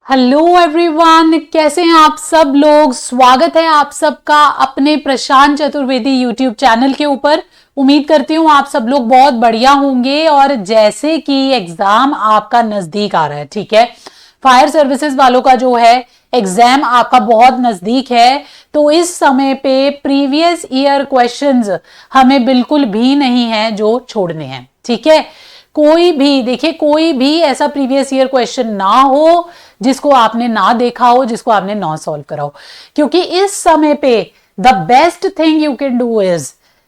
Hello everyone, कैसे हैं आप सब लोग। स्वागत है आप सबका अपने प्रशांत चतुर्वेदी यूट्यूब चैनल के ऊपर। उम्मीद करती हूँ आप सब लोग बहुत बढ़िया होंगे। और जैसे कि एग्जाम आपका नजदीक आ रहा है, ठीक है, फायर सर्विसेज वालों का जो है एग्जाम आपका बहुत नजदीक है, तो इस समय पे प्रीवियस ईयर क्वेश्चंस हमें बिल्कुल भी नहीं है जो छोड़ने हैं। ठीक है, कोई भी देखिए, कोई भी ऐसा प्रीवियस ईयर क्वेश्चन ना हो जिसको आपने ना देखा हो, जिसको आपने ना सॉल्व करा हो, क्योंकि इस समय पे the best thing you can do is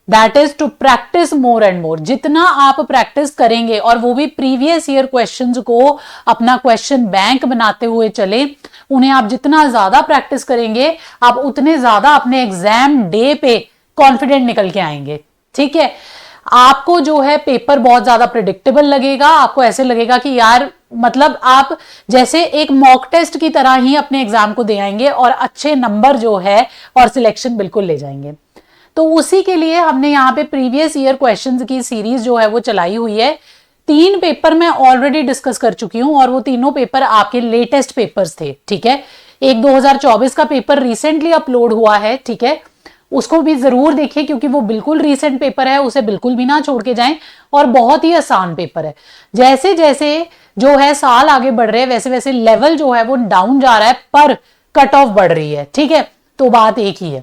that is to practise more and more. जितना आप प्रैक्टिस करेंगे और वो भी प्रीवियस ईयर क्वेश्चंस को अपना क्वेश्चन बैंक बनाते हुए चले, उन्हें आप जितना ज्यादा प्रैक्टिस करेंगे आप उतने ज्यादा अपने एग्जाम डे पे कॉन्फिडेंट निकल के आएंगे। ठीक है, आपको जो है पेपर बहुत ज्यादा प्रिडिक्टेबल लगेगा। आपको ऐसे लगेगा कि यार मतलब आप जैसे एक मॉक टेस्ट की तरह ही अपने एग्जाम को दे आएंगे और अच्छे नंबर जो है और सिलेक्शन बिल्कुल ले जाएंगे। तो उसी के लिए हमने यहाँ पे प्रीवियस ईयर क्वेश्चंस की सीरीज जो है वो चलाई हुई है। 3 पेपर मैं ऑलरेडी डिस्कस कर चुकी हूं और वो तीनों पेपर आपके लेटेस्ट पेपर्स थे। ठीक है, एक 2024 का पेपर रिसेंटली अपलोड हुआ है, ठीक है, उसको भी जरूर देखिए क्योंकि वो बिल्कुल रीसेंट पेपर है, उसे बिल्कुल भी ना छोड़ के जाएं। और बहुत ही आसान पेपर है। जैसे जैसे जो है साल आगे बढ़ रहे हैं वैसे वैसे लेवल जो है वो डाउन जा रहा है, पर कट ऑफ बढ़ रही है। ठीक है, तो बात एक ही है,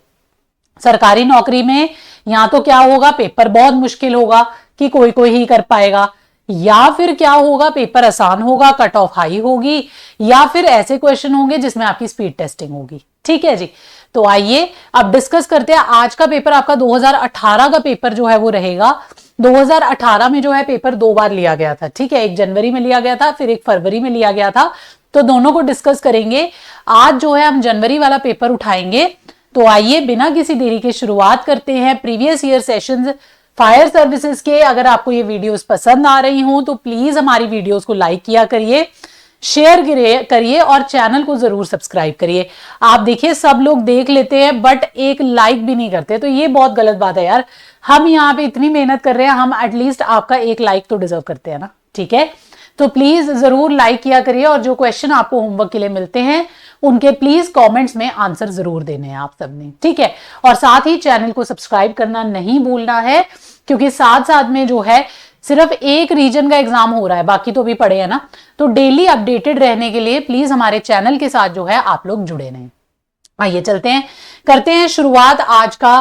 सरकारी नौकरी में या तो क्या होगा, पेपर बहुत मुश्किल होगा कि कोई कोई ही कर पाएगा, या फिर क्या होगा, पेपर आसान होगा, कट ऑफ हाई होगी, या फिर ऐसे क्वेश्चन होंगे जिसमें आपकी स्पीड टेस्टिंग होगी। ठीक है जी, तो आइए अब डिस्कस करते हैं। आज का पेपर आपका 2018 का पेपर जो है वो रहेगा। 2018 में जो है पेपर 2 बार लिया गया था। ठीक है, एक जनवरी में लिया गया था, फिर एक फरवरी में लिया गया था, तो दोनों को डिस्कस करेंगे। आज जो है हम जनवरी वाला पेपर उठाएंगे। तो आइए बिना किसी देरी के शुरुआत करते हैं previous year sessions fire services के। अगर आपको ये वीडियोस पसंद आ रही हो तो प्लीज हमारी वीडियोस को लाइक किया करिए, शेयर करिए और चैनल को जरूर सब्सक्राइब करिए। आप देखिए सब लोग देख लेते हैं बट एक लाइक भी नहीं करते, तो ये बहुत गलत बात है यार। हम यहाँ पे इतनी मेहनत कर रहे हैं, हम एटलीस्ट आपका एक लाइक तो डिजर्व करते हैं ना। ठीक है, तो प्लीज जरूर लाइक किया करिए और जो क्वेश्चन आपको होमवर्क के लिए मिलते हैं उनके प्लीज कमेंट्स में आंसर जरूर देने हैं आप सबने। ठीक है, और साथ ही चैनल को सब्सक्राइब करना नहीं भूलना है, क्योंकि साथ साथ में जो है सिर्फ एक रीजन का एग्जाम हो रहा है, बाकी तो भी पड़े हैं ना। तो डेली अपडेटेड रहने के लिए प्लीज हमारे चैनल के साथ जो है आप लोग जुड़े रहें। आइए चलते हैं, करते हैं शुरुआत। आज का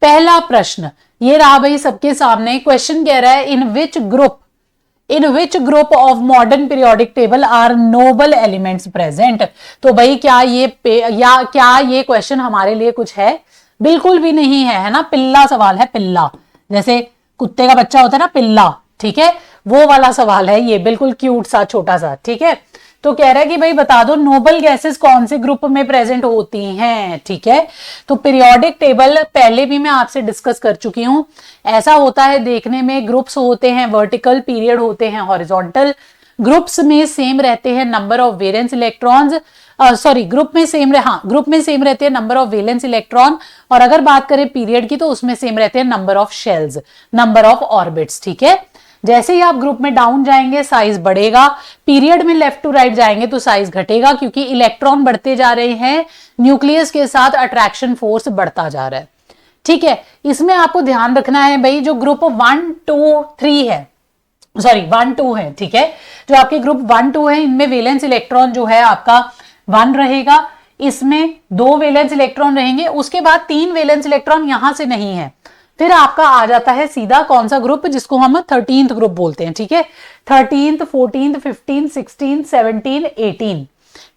पहला प्रश्न ये रहा भाई सबके सामने। क्वेश्चन कह रहा है in which group of modern periodic table are noble elements present. तो भाई क्या ये क्वेश्चन हमारे लिए कुछ है? बिल्कुल भी नहीं है ना। पिल्ला सवाल है, पिल्ला, जैसे कुत्ते का बच्चा होता है ना, पिल्ला। ठीक है, वो वाला सवाल है ये, बिल्कुल क्यूट सा छोटा सा। ठीक है, तो कह रहा है कि भाई बता दो नोबल गैसेस कौन से ग्रुप में प्रेजेंट होती हैं। ठीक है, तो पीरियोडिक टेबल पहले भी मैं आपसे डिस्कस कर चुकी हूं। ऐसा होता है देखने में, ग्रुप्स होते हैं वर्टिकल, पीरियड होते हैं हॉरिजॉन्टल। ग्रुप्स में सेम रहते हैं number of valence electrons, group में सेम रहते हैं नंबर ऑफ वेलेंस इलेक्ट्रॉन। और अगर बात करें पीरियड की तो उसमें सेम रहते हैं number of shells, number of orbits. ठीक है, जैसे ही आप ग्रुप में डाउन जाएंगे साइज बढ़ेगा, पीरियड में लेफ्ट टू राइट जाएंगे तो साइज घटेगा, क्योंकि इलेक्ट्रॉन बढ़ते जा रहे हैं, न्यूक्लियस के साथ अट्रैक्शन फोर्स बढ़ता जा रहा है। ठीक है, इसमें आपको ध्यान रखना है भाई जो ग्रुप 1, 2, 3 है, 1, 2 है। ठीक है, जो आपके ग्रुप 1, 2 है इनमें वेलेंस इलेक्ट्रॉन जो है आपका 1 रहेगा, इसमें 2 वेलेंस इलेक्ट्रॉन रहेंगे, उसके बाद 3 वेलेंस इलेक्ट्रॉन यहां से नहीं है। फिर आपका आ जाता है सीधा कौन सा ग्रुप, जिसको हम 13th ग्रुप बोलते हैं। ठीक है, 13th, 14th, 15th, 16th, 17th, 18th।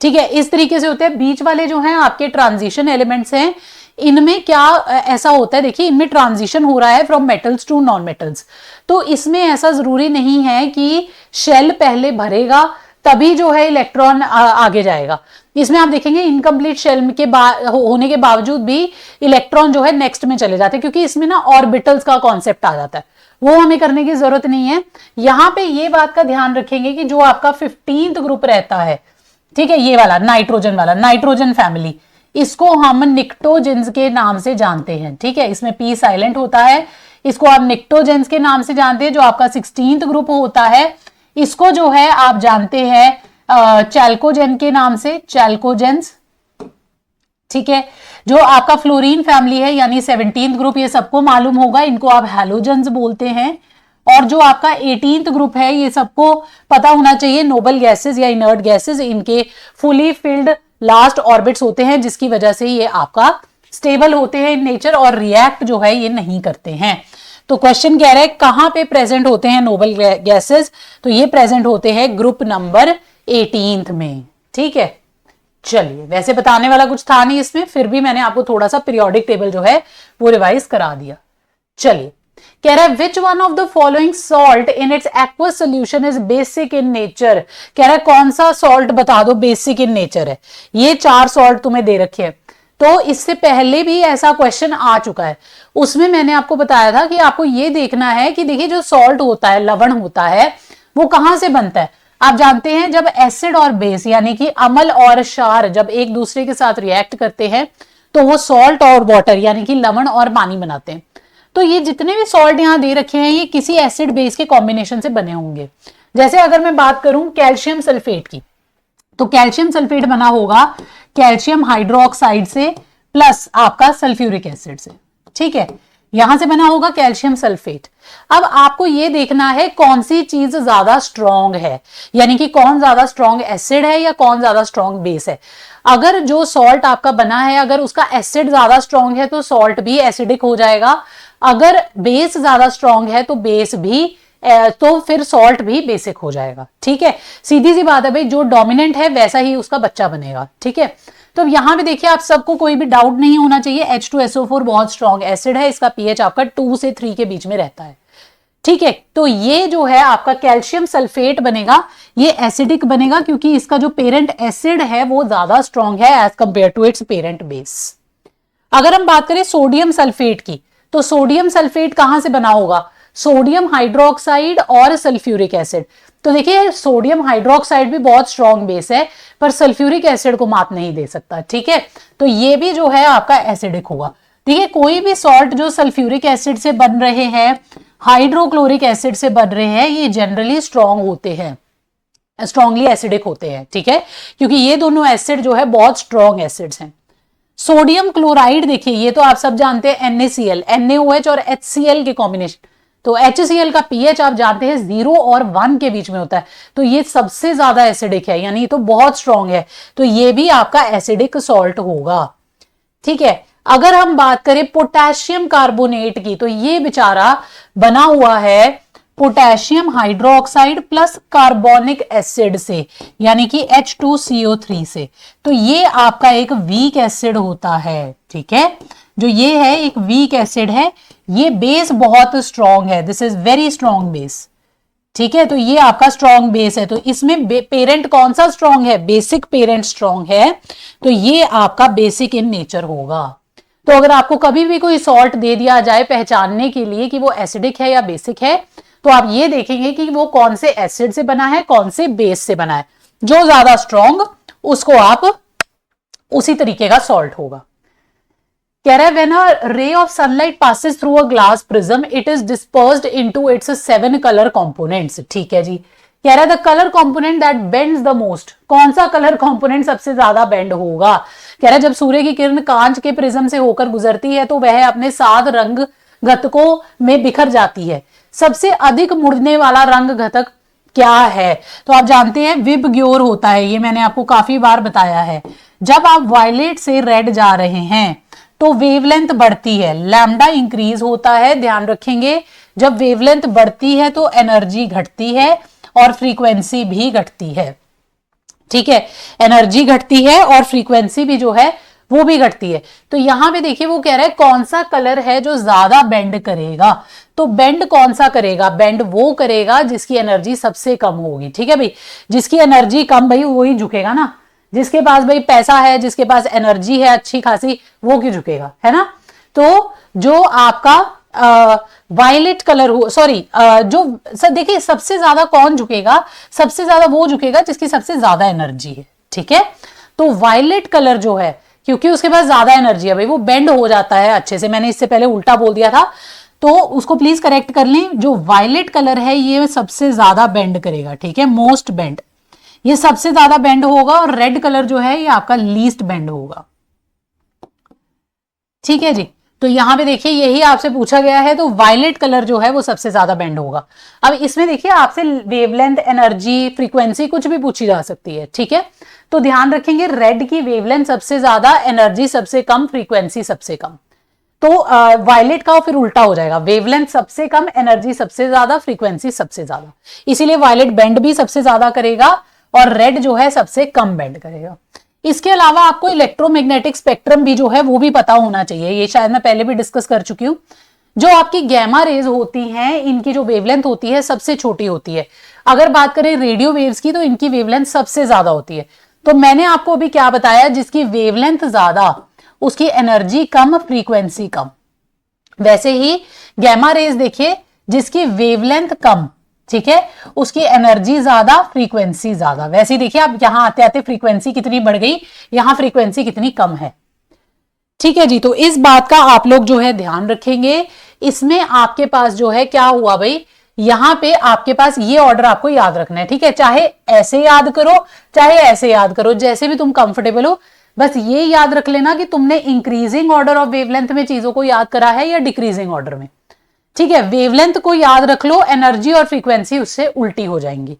ठीक है, इस तरीके से होते हैं। बीच वाले जो हैं आपके ट्रांजिशन एलिमेंट्स हैं, इनमें क्या ऐसा होता है, देखिए इनमें ट्रांजिशन हो रहा है from metals to non metals. तो इसमें ऐसा जरूरी नहीं है कि शेल पहले भरेगा तभी जो है इलेक्ट्रॉन आगे जाएगा। इसमें आप देखेंगे इनकम्प्लीट शेल के होने के बावजूद भी इलेक्ट्रॉन जो है नेक्स्ट में चले जाते हैं, क्योंकि इसमें ना ऑर्बिटल्स का कॉन्सेप्ट आ जाता है, वो हमें करने की जरूरत नहीं है। यहां पे ये बात का ध्यान रखेंगे कि जो आपका 15th ग्रुप रहता है, ठीक है, ये वाला नाइट्रोजन वाला, नाइट्रोजन फैमिली, इसको हम निक्टोजेंस के नाम से जानते हैं। ठीक है, इसमें पी साइलेंट होता है, इसको आप निक्टोजेंस के नाम से जानते हैं। जो आपका 16th ग्रुप होता है इसको जो है आप जानते हैं चैल्कोजेन के नाम से, चैल्कोजेंस, ठीक है। जो आपका फ्लोरीन फैमिली है यानी 17th ग्रुप, ये सबको मालूम होगा, इनको आप हैलोजेंस बोलते हैं। और जो आपका 18th ग्रुप है ये सबको पता होना चाहिए, नोबल गैसेस या इनर्ट गैसेस, इनके फुली फिल्ड लास्ट ऑर्बिट्स होते हैं, जिसकी वजह से ये आपका स्टेबल होते हैं इन नेचर और रिएक्ट जो है ये नहीं करते हैं। तो क्वेश्चन कह रहा है कहां पे प्रेजेंट होते हैं नोबल गैसेस, तो ये प्रेजेंट होते हैं ग्रुप नंबर 18th में, ठीक है। चलिए, वैसे बताने वाला कुछ था नहीं इसमें, फिर भी मैंने आपको थोड़ा सा पीरियोडिक टेबल जो है वो रिवाइज करा दिया। चलिए, कह रहा है which one of the following salt in its aqueous solution is basic in nature. कह रहा है कौन सा सॉल्ट बता दो बेसिक इन नेचर है। ये 4 सॉल्ट तुम्हें दे रखे हैं, तो इससे पहले भी ऐसा क्वेश्चन आ चुका है, उसमें मैंने आपको बताया था कि आपको ये देखना है कि देखिए जो सॉल्ट होता है, लवण होता है, वो कहां से बनता है। आप जानते हैं जब एसिड और बेस यानी कि अम्ल और क्षार जब एक दूसरे के साथ रिएक्ट करते हैं तो वो सॉल्ट और वाटर यानी कि लवण और पानी बनाते हैं। तो ये जितने भी सॉल्ट यहां दे रखे हैं ये किसी एसिड बेस के कॉम्बिनेशन से बने होंगे। जैसे अगर मैं बात करूं कैल्शियम सल्फेट की, तो कैल्शियम सल्फेट बना होगा कैल्शियम हाइड्रोक्साइड से प्लस आपका सल्फ्यूरिक एसिड से, ठीक है, यहां से बना होगा कैल्शियम सल्फेट। अब आपको ये देखना है कौन सी चीज ज्यादा स्ट्रॉन्ग है, यानी कि कौन ज्यादा स्ट्रॉन्ग एसिड है या कौन ज्यादा स्ट्रॉन्ग बेस है। अगर जो सॉल्ट आपका बना है अगर उसका एसिड ज्यादा स्ट्रॉन्ग है तो सॉल्ट भी एसिडिक हो जाएगा, अगर बेस ज्यादा स्ट्रॉन्ग है तो बेस भी तो फिर सॉल्ट भी बेसिक हो जाएगा, ठीक है। सीधी सी बात है भाई, जो डोमिनेंट है वैसा ही उसका बच्चा बनेगा, ठीक है। तो यहां पे देखिए आप सबको कोई भी डाउट नहीं होना चाहिए, H2SO4 बहुत स्ट्रॉन्ग एसिड है, इसका पीएच आपका 2 से 3 के बीच में रहता है, ठीक है। तो ये जो है आपका कैल्शियम सल्फेट बनेगा, ये एसिडिक बनेगा क्योंकि इसका जो पेरेंट एसिड है वो ज्यादा स्ट्रॉन्ग है as compare to its parent base. अगर हम बात करें सोडियम सल्फेट की, तो सोडियम सल्फेट कहां से बना होगा, सोडियम हाइड्रोक्साइड और सल्फ्यूरिक एसिड। तो देखिए सोडियम हाइड्रोक्साइड भी बहुत स्ट्रॉन्ग बेस है पर सल्फ्यूरिक एसिड को मात नहीं दे सकता, ठीक है। तो ये भी जो है आपका एसिडिक होगा। देखिए कोई भी सॉल्ट जो सल्फ्यूरिक एसिड से बन रहे हैं, हाइड्रोक्लोरिक एसिड से बन रहे हैं, ये जनरली स्ट्रॉन्ग होते हैं, स्ट्रॉन्गली एसिडिक होते हैं, ठीक है, क्योंकि ये दोनों एसिड जो है बहुत स्ट्रॉन्ग एसिड्स हैं। सोडियम क्लोराइड देखिए, ये तो आप सब जानते हैं NaCl, NaOH और HCl के कॉम्बिनेशन। तो HCl का पीएच आप जानते हैं 0 और 1 के बीच में होता है, तो ये सबसे ज्यादा एसिडिक है, यानी ये तो बहुत स्ट्रॉन्ग है, तो ये भी आपका एसिडिक सॉल्ट होगा, ठीक है। अगर हम बात करें पोटेशियम कार्बोनेट की, तो ये बेचारा बना हुआ है potassium hydroxide plus carbonic acid से, यानी कि H2CO3 से। तो ये आपका एक वीक एसिड होता है, ठीक है, जो ये है एक वीक एसिड है, ये बेस बहुत स्ट्रॉन्ग है, this is very strong base, ठीक है। तो ये आपका स्ट्रॉन्ग बेस है, तो इसमें पेरेंट कौन सा स्ट्रॉन्ग है, बेसिक पेरेंट स्ट्रॉन्ग है, तो ये आपका बेसिक इन नेचर होगा। तो अगर आपको कभी भी कोई सॉल्ट दे दिया जाए पहचानने के लिए कि वो एसिडिक है या बेसिक है, तो आप ये देखेंगे कि वो कौन से एसिड से बना है, कौन से बेस से बना है, जो ज्यादा स्ट्रॉन्ग उसको आप उसी तरीके का सॉल्ट होगा। कह रहा है when a ray of sunlight passes through a glass prism it is dispersed into its 7 colour components, ठीक है जी। कह रहा है the colour component that bends the most, कौन सा कलर कंपोनेंट सबसे ज्यादा बेंड होगा। कह रहा है जब सूर्य की किरण कांच के प्रिज्म से होकर गुजरती है तो वह अपने 7 रंग घटकों में बिखर जाती है, सबसे अधिक मुड़ने वाला रंग घटक क्या है। तो आप जानते हैं विबग्योर होता है, ये मैंने आपको काफी बार बताया है। जब आप वायलेट से रेड जा रहे हैं तो वेवलेंथ बढ़ती है, लैम्डा इंक्रीज होता है, ध्यान रखेंगे। जब वेवलेंथ बढ़ती है तो एनर्जी घटती है और फ्रीक्वेंसी भी घटती है, ठीक है, एनर्जी घटती है और फ्रीक्वेंसी भी जो है वो भी घटती है। तो यहां पे देखिए वो कह रहा है कौन सा कलर है जो ज्यादा बेंड करेगा, तो बेंड कौन सा करेगा, बेंड वो करेगा जिसकी एनर्जी सबसे कम होगी, ठीक है भाई। जिसकी एनर्जी कम भाई वही झुकेगा ना, जिसके पास भाई पैसा है, जिसके पास एनर्जी है अच्छी खासी, वो क्यों झुकेगा, है ना। तो जो आपका वायलेट कलर हो, सॉरी जो देखिए सबसे ज्यादा कौन झुकेगा, सबसे ज्यादा वो झुकेगा जिसकी सबसे ज्यादा एनर्जी है, ठीक है। तो वायलेट कलर जो है क्योंकि उसके पास ज्यादा एनर्जी है भाई, वो बेंड हो जाता है अच्छे से। मैंने इससे पहले उल्टा बोल दिया था, तो उसको प्लीज करेक्ट कर लें। जो वायलेट कलर है ये सबसे ज्यादा बेंड करेगा, ठीक है, मोस्ट बेंड। ये सबसे ज्यादा बेंड होगा और रेड कलर जो है ये आपका लीस्ट बेंड होगा। ठीक है जी, तो यहां पे देखिए यही आपसे पूछा गया है, तो वायलेट कलर जो है वो सबसे ज्यादा बेंड होगा। अब इसमें देखिए आपसे वेवलेंथ, एनर्जी, फ्रीक्वेंसी कुछ भी पूछी जा सकती है। ठीक है, तो ध्यान रखेंगे रेड की वेवलेंथ सबसे ज्यादा, एनर्जी सबसे कम, फ्रीक्वेंसी सबसे कम। तो वायलेट का फिर उल्टा हो जाएगा, वेवलेंथ सबसे कम, एनर्जी सबसे ज्यादा, फ्रीक्वेंसी सबसे ज्यादा, इसीलिए वायलेट बेंड भी सबसे ज्यादा करेगा और रेड जो है सबसे कम बेंड करेगा। इसके अलावा आपको इलेक्ट्रोमैग्नेटिक स्पेक्ट्रम भी जो है वो भी पता होना चाहिए, ये शायद मैं पहले भी डिस्कस कर चुकी हूं। जो आपकी गैमा रेज होती हैं इनकी जो वेवलेंथ होती है सबसे छोटी होती है। अगर बात करें रेडियो वेव्स की तो इनकी वेवलेंथ सबसे ज्यादा होती है। तो मैंने आपको अभी क्या बताया, जिसकी वेवलेंथ ज्यादा उसकी एनर्जी कम, फ्रीक्वेंसी कम। वैसे ही गैमा रेज देखिए जिसकी वेवलेंथ कम, ठीक है, उसकी एनर्जी ज्यादा, फ्रीक्वेंसी ज्यादा। वैसे ही देखिए आप यहां आते आते फ्रीक्वेंसी कितनी बढ़ गई, यहां फ्रीक्वेंसी कितनी कम है। ठीक है जी, तो इस बात का आप लोग जो है ध्यान रखेंगे। इसमें आपके पास जो है क्या हुआ भाई, यहां पे आपके पास ये ऑर्डर आपको याद रखना है। ठीक है, चाहे ऐसे याद करो चाहे ऐसे याद करो, जैसे भी तुम कंफर्टेबल हो, बस ये याद रख लेना कि तुमने इंक्रीजिंग ऑर्डर ऑफ वेवलेंथ में चीजों को याद करा है या डिक्रीजिंग ऑर्डर में। ठीक है, वेवलेंथ को याद रख लो, एनर्जी और फ्रीक्वेंसी उससे उल्टी हो जाएंगी।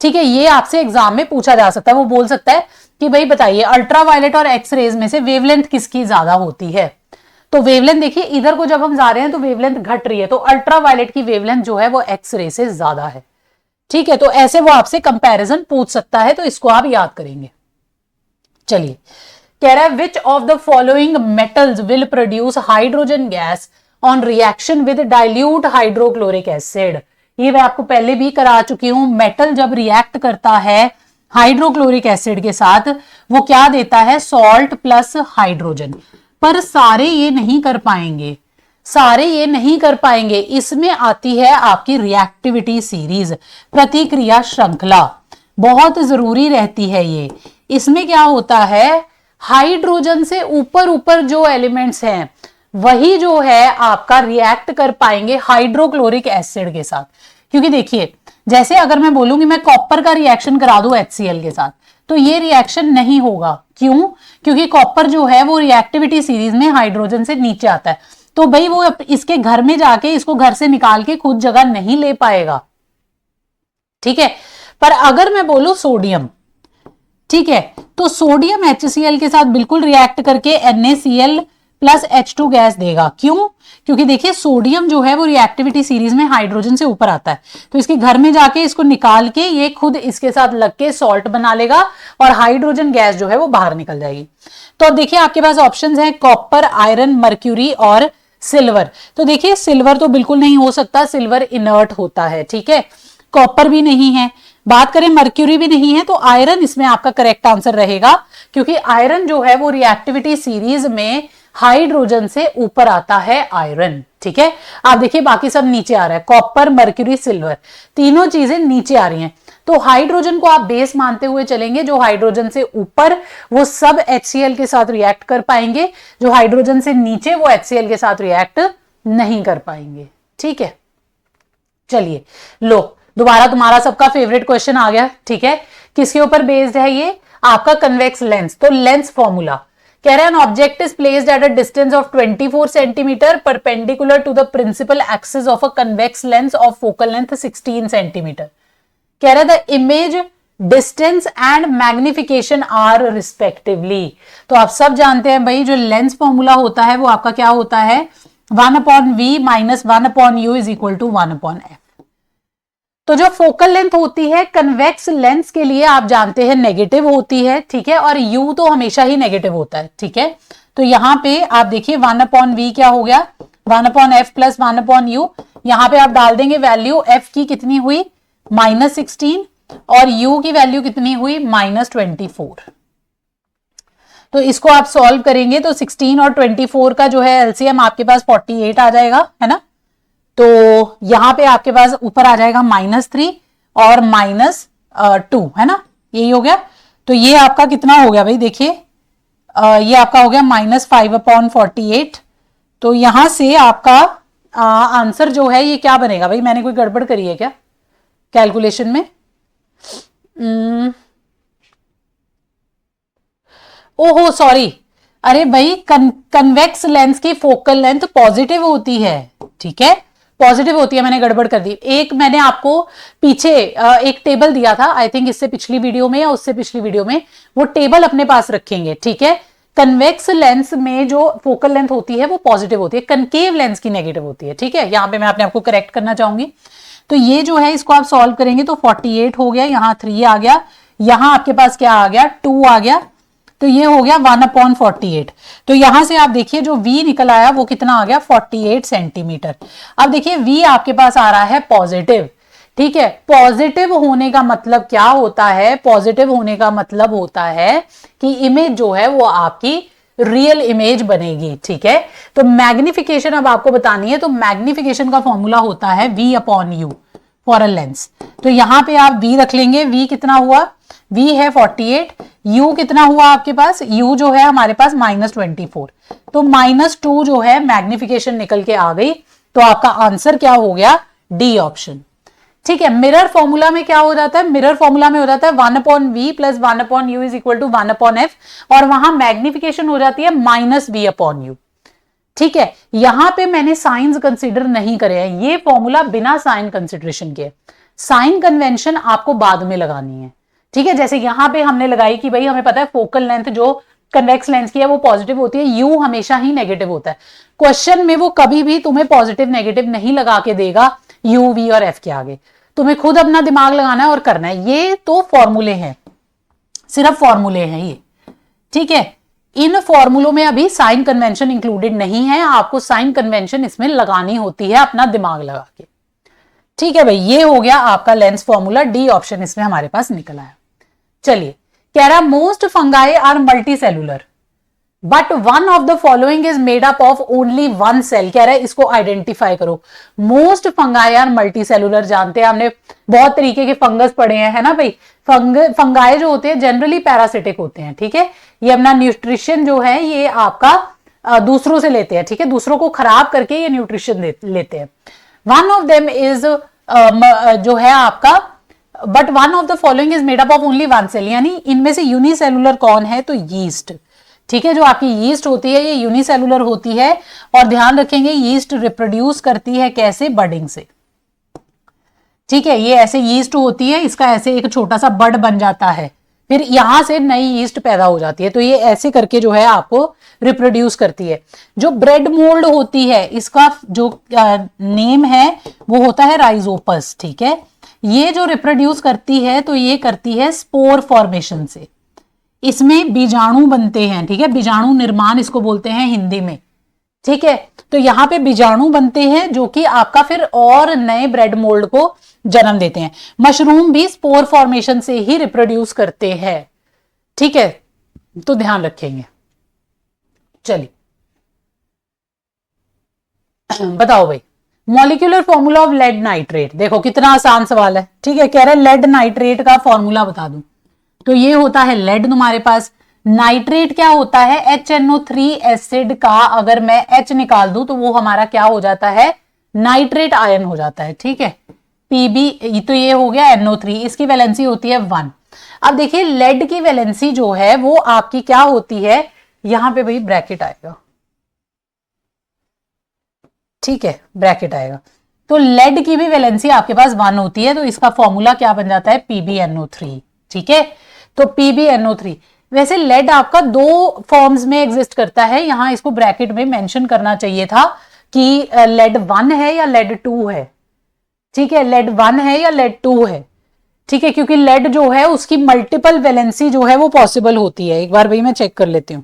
ठीक है, ये आपसे एग्जाम में पूछा जा सकता है। वो बोल सकता है कि भाई बताइए अल्ट्रावायलेट और एक्स रेज में से वेवलेंथ किसकी ज्यादा होती है। तो वेवलेंथ देखिए इधर को जब हम जा रहे हैं तो वेवलेंथ घट रही है, तो अल्ट्रावायलेट की वेवलेंथ जो है वो एक्स रे से ज्यादा है। ठीक है, तो ऐसे वो आपसे कंपैरिजन पूछ सकता है, तो इसको आप याद करेंगे। चलिए, कह रहा है which of the following metals will produce hydrogen gas on reaction with dilute hydrochloric acid. ये मैं आपको पहले भी करा चुकी हूं। मेटल जब रिएक्ट करता है हाइड्रोक्लोरिक एसिड के साथ वो क्या देता है, सॉल्ट प्लस हाइड्रोजन। पर सारे ये नहीं कर पाएंगे, सारे ये नहीं कर पाएंगे। इसमें आती है आपकी रिएक्टिविटी सीरीज, प्रतिक्रिया श्रृंखला, बहुत जरूरी रहती है ये। इसमें क्या होता है, हाइड्रोजन से ऊपर ऊपर जो एलिमेंट्स हैं वही जो है आपका रिएक्ट कर पाएंगे हाइड्रोक्लोरिक एसिड के साथ। क्योंकि देखिए जैसे अगर मैं बोलूंगी मैं कॉपर का रिएक्शन करा दूं HCl के साथ, तो ये रिएक्शन नहीं होगा। क्यों? क्योंकि कॉपर जो है वो रिएक्टिविटी सीरीज में हाइड्रोजन से नीचे आता है, तो भाई वो इसके घर में जाके इसको घर से निकाल के खुद जगह नहीं ले पाएगा। ठीक है, पर अगर मैं बोलूं सोडियम, ठीक है, तो सोडियम HCl के साथ बिल्कुल रिएक्ट करके NaCl प्लस H2 गैस देगा। क्यों? क्योंकि देखिए सोडियम जो है वो रिएक्टिविटी सीरीज में हाइड्रोजन से ऊपर आता है, तो इसके घर में जाके इसको निकाल के ये खुद इसके साथ लग के सॉल्ट बना लेगा और हाइड्रोजन गैस जो है वो बाहर निकल जाएगी। तो अब देखिए आपके पास ऑप्शंस हैं कॉपर, आयरन, मर्क्यूरी और सिल्वर। तो देखिए सिल्वर तो बिल्कुल नहीं हो सकता, सिल्वर इनर्ट होता है। ठीक है, कॉपर भी नहीं है, बात करें मर्क्यूरी भी नहीं है, तो आयरन इसमें आपका करेक्ट आंसर रहेगा, क्योंकि आयरन जो है वो रिएक्टिविटी सीरीज में हाइड्रोजन से ऊपर आता है आयरन। ठीक है, आप देखिए बाकी सब नीचे आ रहा है, कॉपर, मर्क्यूरी, सिल्वर, तीनों चीजें नीचे आ रही हैं। तो हाइड्रोजन को आप बेस मानते हुए चलेंगे, जो हाइड्रोजन से ऊपर वो सब HCl के साथ रिएक्ट कर पाएंगे, जो हाइड्रोजन से नीचे वो HCl के साथ रिएक्ट नहीं कर पाएंगे। ठीक है, चलिए लो दोबारा तुम्हारा सबका फेवरेट क्वेश्चन आ गया। ठीक है, किसके ऊपर बेस्ड है ये, आपका कन्वेक्स लेंस। तो लेंस फॉर्मूला कह रहा है, an object is placed at a distance of 24 centimetre perpendicular to the principal axis of a convex lens of focal length 16 centimetre. कह रहा है the image, distance and magnification are respectively. तो आप सब जानते हैं भाई जो लेंस फॉर्मूला होता है वो आपका क्या होता है, 1/v minus 1/u is equal to 1/f। तो जो फोकल लेंथ होती है कन्वेक्स लेंस के लिए आप जानते हैं नेगेटिव होती है। ठीक है, और u तो हमेशा ही नेगेटिव होता है। ठीक है, तो यहां पे आप देखिए 1/v क्या हो गया, 1/f प्लस 1/u। यहां पे आप डाल देंगे वैल्यू, f की कितनी हुई -16 और u की वैल्यू कितनी हुई -24। तो इसको आप सॉल्व करेंगे तो 16 और 24 का जो है एलसीएम आपके पास 48 आ जाएगा, है ना। तो यहां पे आपके पास ऊपर आ जाएगा -3 और -2, है ना, यही हो गया। तो ये आपका कितना हो गया भाई, देखिए ये आपका हो गया -5/48। तो यहां से आपका आंसर जो है ये क्या बनेगा भाई, मैंने कोई गड़बड़ करी है क्या कैलकुलेशन में? ओहो सॉरी, अरे भाई कन्वेक्स लेंस की फोकल लेंथ पॉजिटिव होती है, ठीक है, पॉजिटिव होती है, मैंने गड़बड़ कर दी। एक मैंने आपको पीछे एक टेबल दिया था, आई थिंक इससे पिछली वीडियो में या उससे पिछली वीडियो में, वो टेबल अपने पास रखेंगे, ठीक है। कन्वेक्स लेंस में जो फोकल लेंथ होती है वो पॉजिटिव होती है, कनकेव लेंस की नेगेटिव होती है, ठीक है। यहां पे मैं अपने आपको करेक्ट करना चाहूंगी। तो ये जो है इसको आप सॉल्व करेंगे तो 48 हो गया, यहां 3 आ गया, यहां आपके पास क्या आ गया, 2 आ गया, तो ये हो गया 1/48। तो यहां से आप देखिए जो v निकल आया वो कितना आ गया, 48 सेंटीमीटर। अब देखिए v आपके पास आ रहा है पॉजिटिव, ठीक है। पॉजिटिव होने का मतलब क्या होता है, पॉजिटिव होने का मतलब होता है कि इमेज जो है वो आपकी रियल इमेज बनेगी, ठीक है। तो मैग्निफिकेशन अब आपको बतानी है, तो मैग्निफिकेशन का फॉर्मूला होता है v/u फॉर अ लेंस। तो यहां पे आप v रख लेंगे, v कितना हुआ, v है 48, u कितना हुआ आपके पास, u जो है हमारे पास -24, तो -2 जो है मैग्निफिकेशन निकल के आ गई। तो आपका आंसर क्या हो गया, डी ऑप्शन, ठीक है। मिरर फॉर्मूला में क्या हो जाता है, मिरर फॉर्मूला में हो जाता है 1/v + 1/u is equal to 1/f, और वहां मैग्निफिकेशन हो जाती है -v/u, ठीक है। यहां पे मैंने साइंस कंसीडर नहीं करे हैं, ये फॉर्मूला बिना साइन कंसिडरेशन के, साइन कन्वेंशन आपको बाद में लगानी है, ठीक है। जैसे यहां पे हमने लगाई कि भाई हमें पता है फोकल लेंथ जो कन्वेक्स लेंस की है वो पॉजिटिव होती है, यू हमेशा ही नेगेटिव होता है। क्वेश्चन में वो कभी भी तुम्हें पॉजिटिव नेगेटिव नहीं लगा के देगा यू वी और एफ के आगे, तुम्हें खुद अपना दिमाग लगाना है और करना है। ये तो फॉर्मूले हैं, सिर्फ फॉर्मूले हैं ये, ठीक है। इन फॉर्मूलों में अभी साइन कन्वेंशन इंक्लूडेड नहीं है, आपको साइन कन्वेंशन इसमें लगानी होती है अपना दिमाग लगा के, ठीक है भाई। ये हो गया आपका लेंस फॉर्मूला, डी ऑप्शन इसमें हमारे पास निकल आया। चलिए, कह रहा most fungi are multicellular but one of the following is made up of only one cell. कह रहा है इसको आइडेंटिफाई करो। Most fungi are multicellular, जानते हैं हमने बहुत तरीके के फंगस पढ़े हैं, है ना भाई। फंगाई जो होते हैं जनरली पैरासिटिक होते हैं, ठीक है। ये अपना न्यूट्रिशन जो है ये आपका दूसरों से लेते हैं, ठीक है, दूसरों को खराब करके ये न्यूट्रिशन लेते हैं। वन ऑफ देम इज जो है आपका, but one of the following is made up of only one cell, यानी इनमें से यूनिसेलुलर कौन है, तो यीस्ट, ठीक है। जो आपकी यीस्ट होती है ये यूनिसेलुलर होती है, और ध्यान रखेंगे यीस्ट रिप्रोड्यूस करती है कैसे, बडिंग से, ठीक है। ये ऐसे यीस्ट होती है, इसका ऐसे एक छोटा सा बड बन जाता है, फिर यहां से नई यीस्ट पैदा हो जाती है, तो ये ऐसे करके जो है आपको रिप्रोड्यूस करती है। जो ब्रेड मोल्ड होती है इसका जो नेम है वो होता है राइजोपस, ठीक है। ये जो रिप्रोड्यूस करती है तो ये करती है स्पोर फॉर्मेशन से, इसमें बीजाणु बनते हैं, ठीक है, बीजाणु निर्माण इसको बोलते हैं हिंदी में, ठीक है। तो यहां पे बीजाणु बनते हैं जो कि आपका फिर और नए ब्रेड मोल्ड को जन्म देते हैं। मशरूम भी स्पोर फॉर्मेशन से ही रिप्रोड्यूस करते हैं, ठीक है, तो ध्यान रखेंगे। चलिए बताओ भाई, molecular formula of lead nitrate, देखो कितना आसान सवाल है, ठीक है। कह रहे लेड नाइट्रेट का फॉर्मूला बता दूं, तो ये होता है लेड तुम्हारे पास, नाइट्रेट क्या होता है, HNO3 एसिड का अगर मैं H निकाल दूं तो वो हमारा क्या हो जाता है, नाइट्रेट आयन हो जाता है, ठीक है। Pb, तो ये हो गया NO3, इसकी वैलेंसी होती है 1। अब देखिए लेड की वैलेंसी जो है वो आपकी क्या होती है, यहां पे भाई ब्रैकेट आएगा, ठीक है, ब्रैकेट आएगा। तो लेड की भी वैलेंसी आपके पास 1 होती है, तो इसका फॉर्मूला क्या बन जाता है, PbNO3, ठीक है। तो PbNO3, वैसे लेड आपका दो फॉर्म्स में एग्जिस्ट करता है, यहां इसको ब्रैकेट में मेंशन करना चाहिए था कि लेड 1 है या लेड 2 है, ठीक है, लेड 1 है या लेड 2 है, ठीक है, क्योंकि लेड जो है उसकी मल्टीपल वैलेंसी जो है वो पॉसिबल होती है। एक बार भाई मैं चेक कर लेती हूं,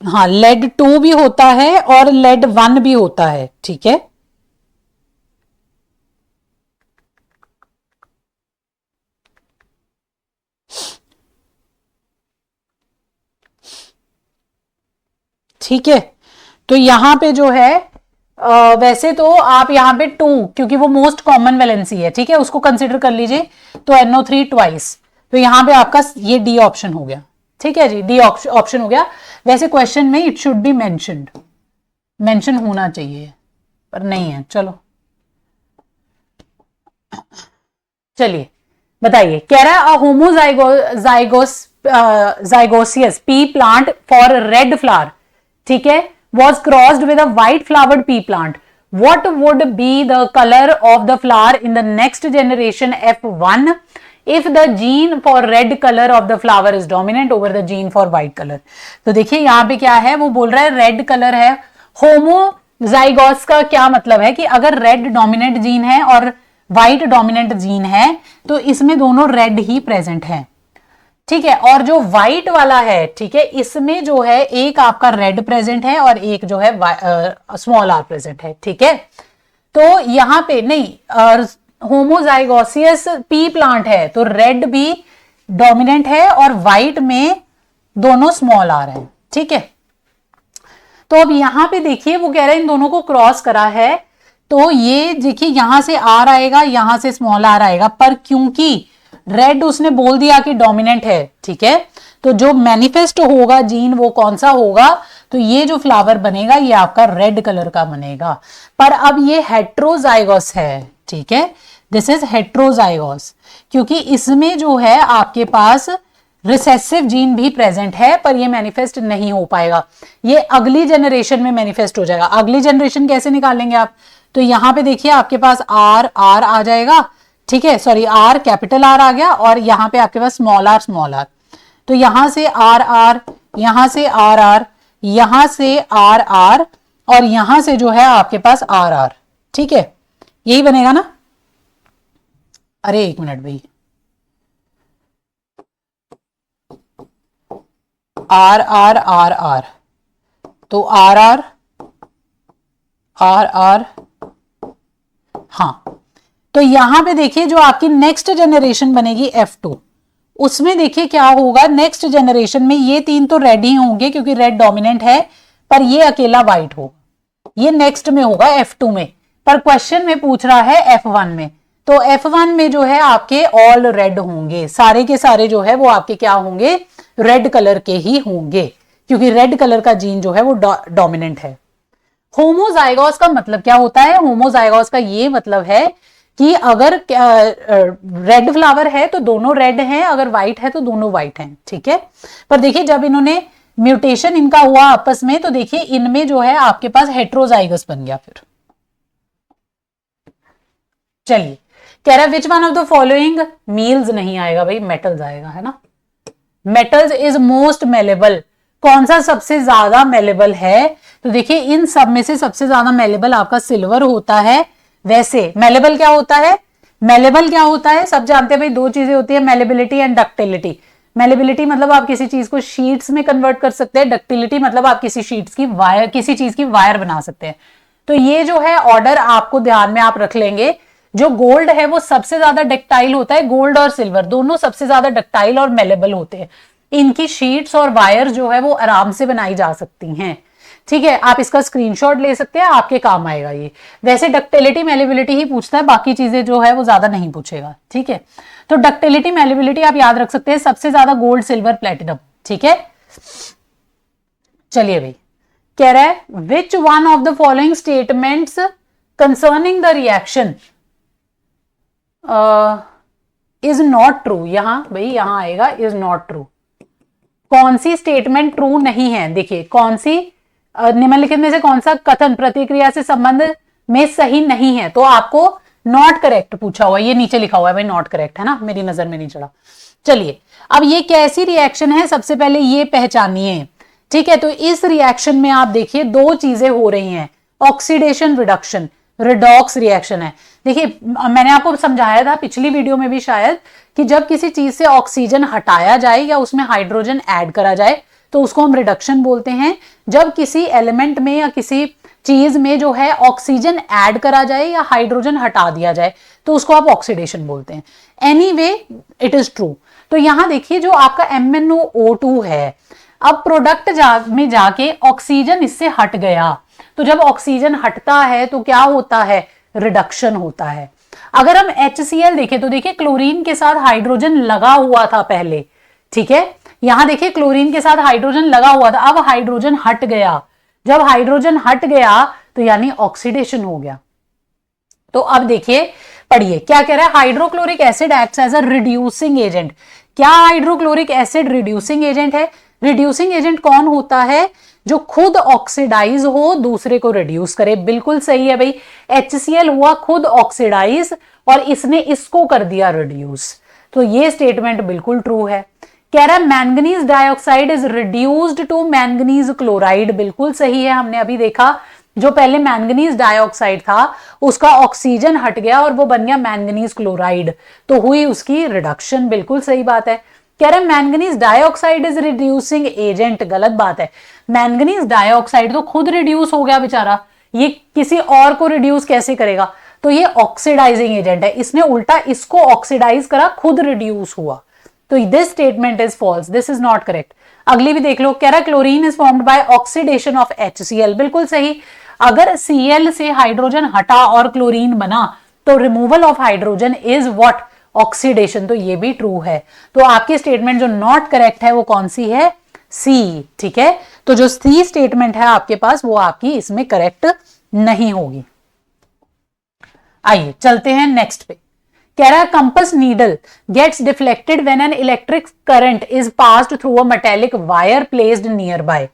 हाँ, लेड 2 भी होता है और लेड 1 भी होता है, ठीक है। ठीक है, तो यहां पे जो है वैसे तो आप यहां पे 2, क्योंकि वो मोस्ट कॉमन वैलेंसी है, ठीक है, उसको कंसिडर कर लीजिए, तो NO3 ट्वाइस, तो यहां पे आपका ये डी ऑप्शन हो गया, ठीक है जी, डी ऑप्शन हो गया। वैसे क्वेश्चन में इट शुड बी मेंशन होना चाहिए पर नहीं है, चलो चलिए बताइए, कह रहा है homozygous pea plant for red flower, ठीक है, was crossed with a white flowered pea plant, what would be the color of the flower in the next generation F1 if the gene for red color of the flower is dominant over the gene for white color। तो देखिए यहां पे क्या है, वो बोल रहा है रेड कलर है। होमोजाइगोस का क्या मतलब है कि अगर रेड डोमिनेंट जीन है और व्हाइट डोमिनेंट जीन है तो इसमें दोनों रेड ही प्रेजेंट है, ठीक है, और जो व्हाइट वाला है, ठीक है, इसमें जो है एक आपका रेड प्रेजेंट है और एक जो है स्मॉल आर प्रेजेंट है, ठीक है। तो यहां पे नहीं, होमोजाइगोसियस पी प्लांट है तो रेड भी डोमिनेंट है और व्हाइट में दोनों स्मॉल आर है, ठीक है। तो अब यहां पे देखिए वो कह रहा है इन दोनों को क्रॉस करा है, तो ये देखिए यहां से आर आएगा, यहां से स्मॉल आर आएगा, पर क्योंकि रेड उसने बोल दिया कि डोमिनेंट है, ठीक है, तो जो मैनिफेस्ट होगा जीन वो कौन सा होगा, तो ये जो फ्लावर बनेगा ये आपका रेड कलर का बनेगा। पर अब ये हेट्रोजाइगोस है, ठीक है, दिस इज हेट्रोजाइगोस, क्योंकि इसमें जो है आपके पास रिसेसिव जीन भी प्रेजेंट है, पर ये मैनिफेस्ट नहीं हो पाएगा, ये अगली जनरेशन में मैनिफेस्ट हो जाएगा। अगली जनरेशन कैसे निकालेंगे आप, तो यहां पे देखिए आपके पास आर आर आ जाएगा, ठीक है, सॉरी आर कैपिटल आर आ गया और यहां पे आपके पास स्मॉल आर, तो यहां से आर आर, यहां से आर आर, यहां से आर आर और यहां से जो है आपके पास आर आर, ठीक है, यही बनेगा ना। अरे एक मिनट भाई, आर आर आर आर, तो आर आर आर आर, हाँ, तो यहां पे देखिए जो आपकी नेक्स्ट जनरेशन बनेगी F2, उसमें देखिए क्या होगा, नेक्स्ट जनरेशन में ये तीन तो रेड ही होंगे क्योंकि रेड डोमिनेंट है, पर ये अकेला व्हाइट होगा, ये नेक्स्ट में होगा F2 में, पर क्वेश्चन में पूछ रहा है F1 में, तो F1 में जो है आपके ऑल रेड होंगे, सारे के सारे जो है वो आपके क्या होंगे, रेड कलर के ही होंगे, क्योंकि रेड कलर का जीन जो है वो डोमिनेंट है। होमोजाइगोस का मतलब क्या होता है, होमोजाइगोस का ये मतलब है कि अगर रेड फ्लावर है तो दोनों रेड हैं, अगर व्हाइट है तो दोनों व्हाइट हैं, ठीक है। पर देखिए जब इन्होंने म्यूटेशन इनका हुआ आपस में, तो देखिए इनमें जो है आपके पास हेट्रोजाइगस बन गया। फिर चलिए कह रहा है which one of the following, meals नहीं आएगा भाई, मेटल्स आएगा, है ना। मेटल्स इज मोस्ट मेलेबल, कौन सा सबसे ज्यादा मेलेबल है, तो देखिए इन सब में से सबसे ज्यादा मेलेबल आपका सिल्वर होता है। वैसे मेलेबल क्या होता है, मेलेबल क्या होता है, सब जानते हैं भाई, दो चीजें होती है, मेलेबिलिटी एंड डक्टिलिटी। मेलेबिलिटी मतलब आप किसी चीज को शीट्स में कन्वर्ट कर सकते हैं, डक्टिलिटी मतलब आप किसी शीट्स की वायर, किसी चीज की वायर बना सकते हैं। तो ये जो है ऑर्डर आपको ध्यान में आप रख लेंगे, जो गोल्ड है वो सबसे ज्यादा डक्टाइल होता है, गोल्ड और सिल्वर दोनों सबसे ज्यादा डक्टाइल और मेलेबल होते हैं, इनकी शीट्स और वायर जो है वो आराम से बनाई जा सकती हैं, ठीक है। आप इसका स्क्रीनशॉट ले सकते हैं, आपके काम आएगा ये। वैसे डक्टिलिटी मेलेबिलिटी ही पूछता है, बाकी चीजें जो है वो ज्यादा नहीं पूछेगा, ठीक है। तो डक्टिलिटी मेलेबिलिटी आप याद रख सकते हैं, सबसे ज्यादा गोल्ड सिल्वर प्लेटिनम, ठीक है। चलिए भाई कह रहा है which one of the following statements concerning the reaction is not true, यहां भाई यहां आएगा इज नॉट ट्रू, कौन सी स्टेटमेंट ट्रू नहीं है, देखिए कौन सी निम्नलिखित में से कौन सा कथन प्रतिक्रिया से संबंध में सही नहीं है, तो आपको नॉट करेक्ट पूछा हुआ, ये नीचे लिखा हुआ है भाई नॉट करेक्ट, है ना, मेरी नजर में नहीं चढ़ा। चलिए अब ये कैसी रिएक्शन है, सबसे पहले ये पहचानिए, ठीक है। तो इस रिएक्शन में आप देखिए दो चीजें हो रही हैं, ऑक्सीडेशन रिडक्शन, रिडॉक्स रिएक्शन है। देखिए मैंने आपको समझाया था पिछली वीडियो में भी शायद, कि जब किसी चीज से ऑक्सीजन हटाया जाए या उसमें हाइड्रोजन ऐड करा जाए तो उसको हम रिडक्शन बोलते हैं। जब किसी एलिमेंट में या किसी चीज में जो है ऑक्सीजन ऐड करा जाए या हाइड्रोजन हटा दिया जाए तो उसको आप ऑक्सीडेशन बोलते हैं। Anyway it is true. तो यहां देखिए जो आपका MnO2 है, अब प्रोडक्ट में जाके ऑक्सीजन इससे हट गया, तो जब ऑक्सीजन हटता है तो क्या होता है, रिडक्शन होता है। अगर हम HCl देखें तो देखिए क्लोरीन के साथ हाइड्रोजन लगा हुआ था पहले, ठीक है, यहां देखिए क्लोरीन के साथ हाइड्रोजन लगा हुआ था, अब हाइड्रोजन हट गया, जब हाइड्रोजन हट गया तो यानी ऑक्सीडेशन हो गया। तो अब देखिए पढ़िए क्या कह रहा है, hydrochloric acid acts as a reducing agent. क्या हाइड्रोक्लोरिक एसिड रिड्यूसिंग एजेंट है? रिड्यूसिंग एजेंट कौन होता है? जो खुद ऑक्सीडाइज हो, दूसरे को रिड्यूस करे। बिल्कुल सही है भाई, HCl हुआ खुद ऑक्सीडाइज और इसने इसको कर दिया रिड्यूस, तो ये स्टेटमेंट बिल्कुल ट्रू है। कह रहा है manganese dioxide is reduced to manganese chloride. बिल्कुल सही है, हमने अभी देखा जो पहले मैंगनीज डाइऑक्साइड था उसका ऑक्सीजन हट गया और वो बन गया मैंगनीज क्लोराइड, तो हुई उसकी रिडक्शन। बिल्कुल सही बात है। कह रहे हैं manganese dioxide is reducing agent. गलत बात है, मैंगनीज डाइऑक्साइड तो खुद रिड्यूस हो गया बेचारा, ये किसी और को रिड्यूस कैसे करेगा? तो ये ऑक्सीडाइजिंग एजेंट है, इसने उल्टा इसको ऑक्सीडाइज करा, खुद रिड्यूस हुआ। तो this statement is false, this is not correct. अगली भी देख लो, कह रहा chlorine is formed by oxidation of HCl। बिल्कुल सही, अगर Cl से हाइड्रोजन हटा और क्लोरीन बना तो removal of hydrogen is what? Oxidation. तो ये भी ट्रू है। तो आपकी स्टेटमेंट जो नॉट करेक्ट है वो कौन सी है? सी। ठीक है, तो जो सी स्टेटमेंट है आपके पास वो आपकी इसमें करेक्ट नहीं होगी। आइए चलते हैं नेक्स्ट पे। कह रहा है compass needle gets deflected when an electric current is passed through a metallic wire placed nearby.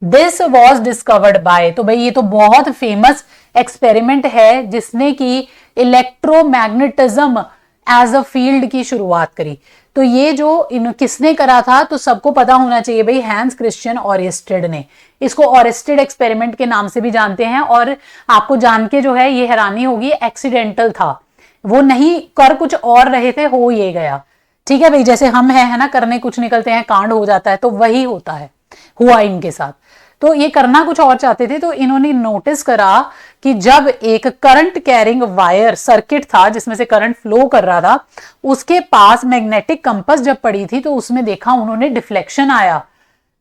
This was discovered by. तो भाई ये तो बहुत फेमस एक्सपेरिमेंट है जिसने की इलेक्ट्रोमैग्नेटिज्म एज अ फील्ड की शुरुआत करी। तो ये जो किसने करा था? तो सबको पता होना चाहिए भाई, हैंस क्रिश्चियन ऑरेस्टेड ने। इसको ऑरेस्टेड एक्सपेरिमेंट के नाम से भी जानते हैं। और आपको जान के जो है ये हैरानी होगी, एक्सीडेंटल था, वो नहीं कर कुछ और रहे थे, हो ये गया। ठीक है भाई, जैसे हम है ना, करने कुछ निकलते हैं, कांड हो जाता है, तो वही होता है, हुआ इनके साथ। तो ये करना कुछ और चाहते थे, तो इन्होंने नोटिस करा कि जब एक करंट कैरिंग वायर सर्किट था जिसमें से करंट फ्लो कर रहा था, उसके पास मैग्नेटिक कंपास जब पड़ी थी तो उसमें देखा उन्होंने डिफ्लेक्शन आया।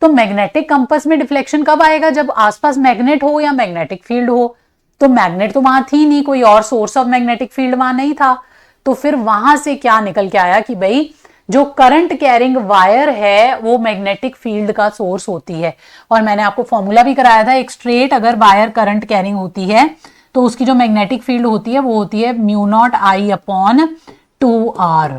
तो मैग्नेटिक कंपास में डिफ्लेक्शन कब आएगा? जब आसपास मैग्नेट हो या मैग्नेटिक फील्ड हो। तो मैग्नेट तो वहां थी नहीं, कोई और सोर्स ऑफ मैग्नेटिक फील्ड वहां नहीं था। तो फिर वहां से क्या निकल के आया कि भाई जो करंट कैरिंग वायर है वो मैग्नेटिक फील्ड का सोर्स होती है। और मैंने आपको फॉर्मूला भी कराया था, एक स्ट्रेट अगर वायर करंट कैरिंग होती है तो उसकी जो मैग्नेटिक फील्ड होती है वो होती है μ0I/2R।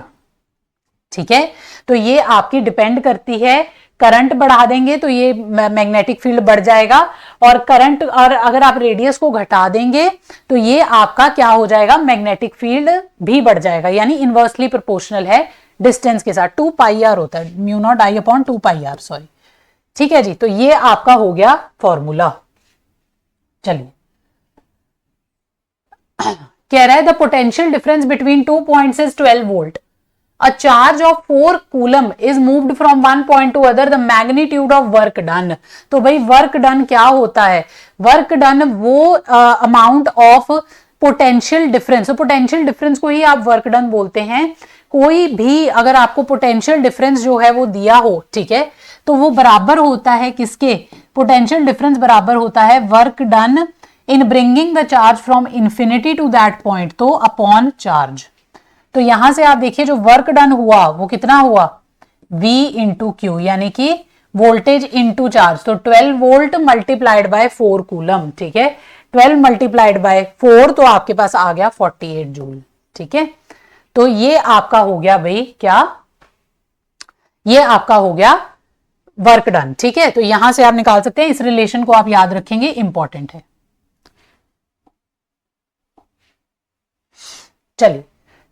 ठीक है, तो ये आपकी डिपेंड करती है, करंट बढ़ा देंगे तो ये मैग्नेटिक फील्ड बढ़ जाएगा, और करंट और अगर आप रेडियस को घटा देंगे तो ये आपका क्या हो जाएगा? मैग्नेटिक फील्ड भी बढ़ जाएगा, यानी इनवर्सली प्रोपोर्शनल है डिस्टेंस के साथ। 2πr होता है, μ0I/2πr, सॉरी। ठीक है जी, तो ये आपका हो गया फॉर्मूला। चलिए, कह रहा है the potential difference between 2 points is 12 volt. A charge of 4 coulomb is moved from one point to other. The magnitude of work done. तो भाई वर्क डन क्या होता है? वर्क डन वो अमाउंट ऑफ पोटेंशियल डिफरेंस, तो potential difference को ही आप work done बोलते हैं। कोई भी अगर आपको पोटेंशियल डिफरेंस जो है वो दिया हो, ठीक है, तो वो बराबर होता है किसके? पोटेंशियल डिफरेंस बराबर होता है work done in bringing the charge from infinity to that point, तो अपॉन चार्ज। तो यहां से आप देखिए जो वर्क डन हुआ वो कितना हुआ? V इंटू क्यू, यानी कि वोल्टेज इंटू चार्ज। तो 12 वोल्ट मल्टीप्लाइड बाय 4 कूलम। ठीक है, 12 मल्टीप्लाइड बाय 4 तो आपके पास आ गया 48 जूल। ठीक है, तो ये आपका हो गया भाई क्या? ये आपका हो गया वर्क डन। ठीक है, तो यहां से आप निकाल सकते हैं, इस रिलेशन को आप याद रखेंगे, इंपॉर्टेंट है। चलिए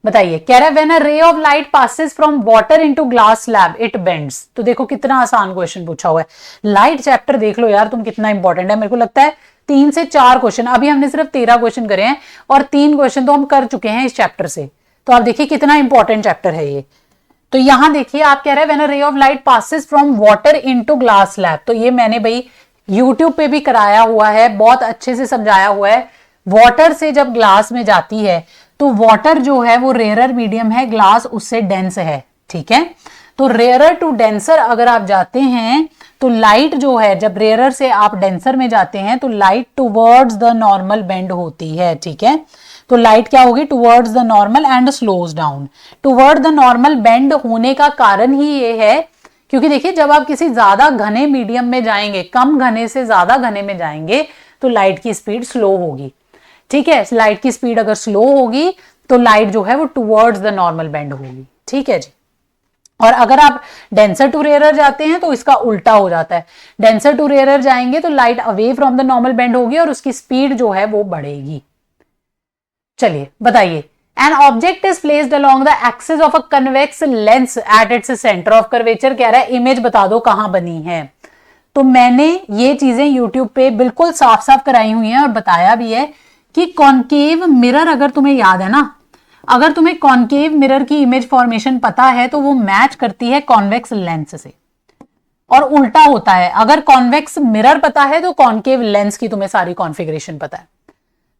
बताइए, कह रहा है when a ray of light passes from water into glass slab it bends. तो देखो कितना आसान क्वेश्चन पूछा हुआ है। लाइट चैप्टर देख लो यार तुम, कितना इंपॉर्टेंट है। मेरे को लगता है 3 से 4 क्वेश्चन, अभी हमने सिर्फ 13 क्वेश्चन करे हैं और 3 क्वेश्चन तो हम कर चुके हैं इस चैप्टर से। तो आप देखिए कितना इंपॉर्टेंट चैप्टर है ये। तो यहां देखिए आप कह रहे हैं when a ray of light passes from water into glass slab. तो ये मैंने भाई यूट्यूब पे भी कराया हुआ है, बहुत अच्छे से समझाया हुआ है। वाटर से जब ग्लास में जाती है तो वाटर जो है वो रेयरर मीडियम है, ग्लास उससे डेंस है। ठीक है, तो रेयरर टू डेंसर अगर आप जाते हैं तो लाइट जो है, जब रेयरर से आप डेंसर में जाते हैं तो light towards the normal bend होती है। ठीक है, तो लाइट क्या होगी? Towards the normal and slows down. Toward the normal bend होने का कारण ही ये है क्योंकि देखिए जब आप किसी ज्यादा घने मीडियम में जाएंगे, कम घने से ज्यादा घने में जाएंगे तो लाइट की स्पीड स्लो होगी। ठीक है, लाइट की स्पीड अगर स्लो होगी तो लाइट जो है वो टुवर्ड्स द नॉर्मल बेंड होगी। ठीक है जी। और अगर आप डेंसर टू रेयरर जाते हैं तो इसका उल्टा हो जाता है, डेंसर टू रेयरर जाएंगे तो light away from the normal bend होगी और उसकी स्पीड जो है वो बढ़ेगी। चलिए बताइए, N object is placed along the axis of a convex lens at its centre of curvature. कह रहा है इमेज बता दो कहां बनी है। तो मैंने ये चीजें यूट्यूब पे बिल्कुल साफ साफ कराई हुई हैं और बताया भी है कि कॉन्केव मिरर, अगर तुम्हें याद है ना, अगर तुम्हें कॉन्केव मिरर की इमेज फॉर्मेशन पता है तो वो मैच करती है कॉन्वेक्स लेंस से, और उल्टा होता है। अगर कॉन्वेक्स मिरर पता है तो कॉन्केव लेंस की तुम्हें सारी कॉन्फ़िगरेशन पता है।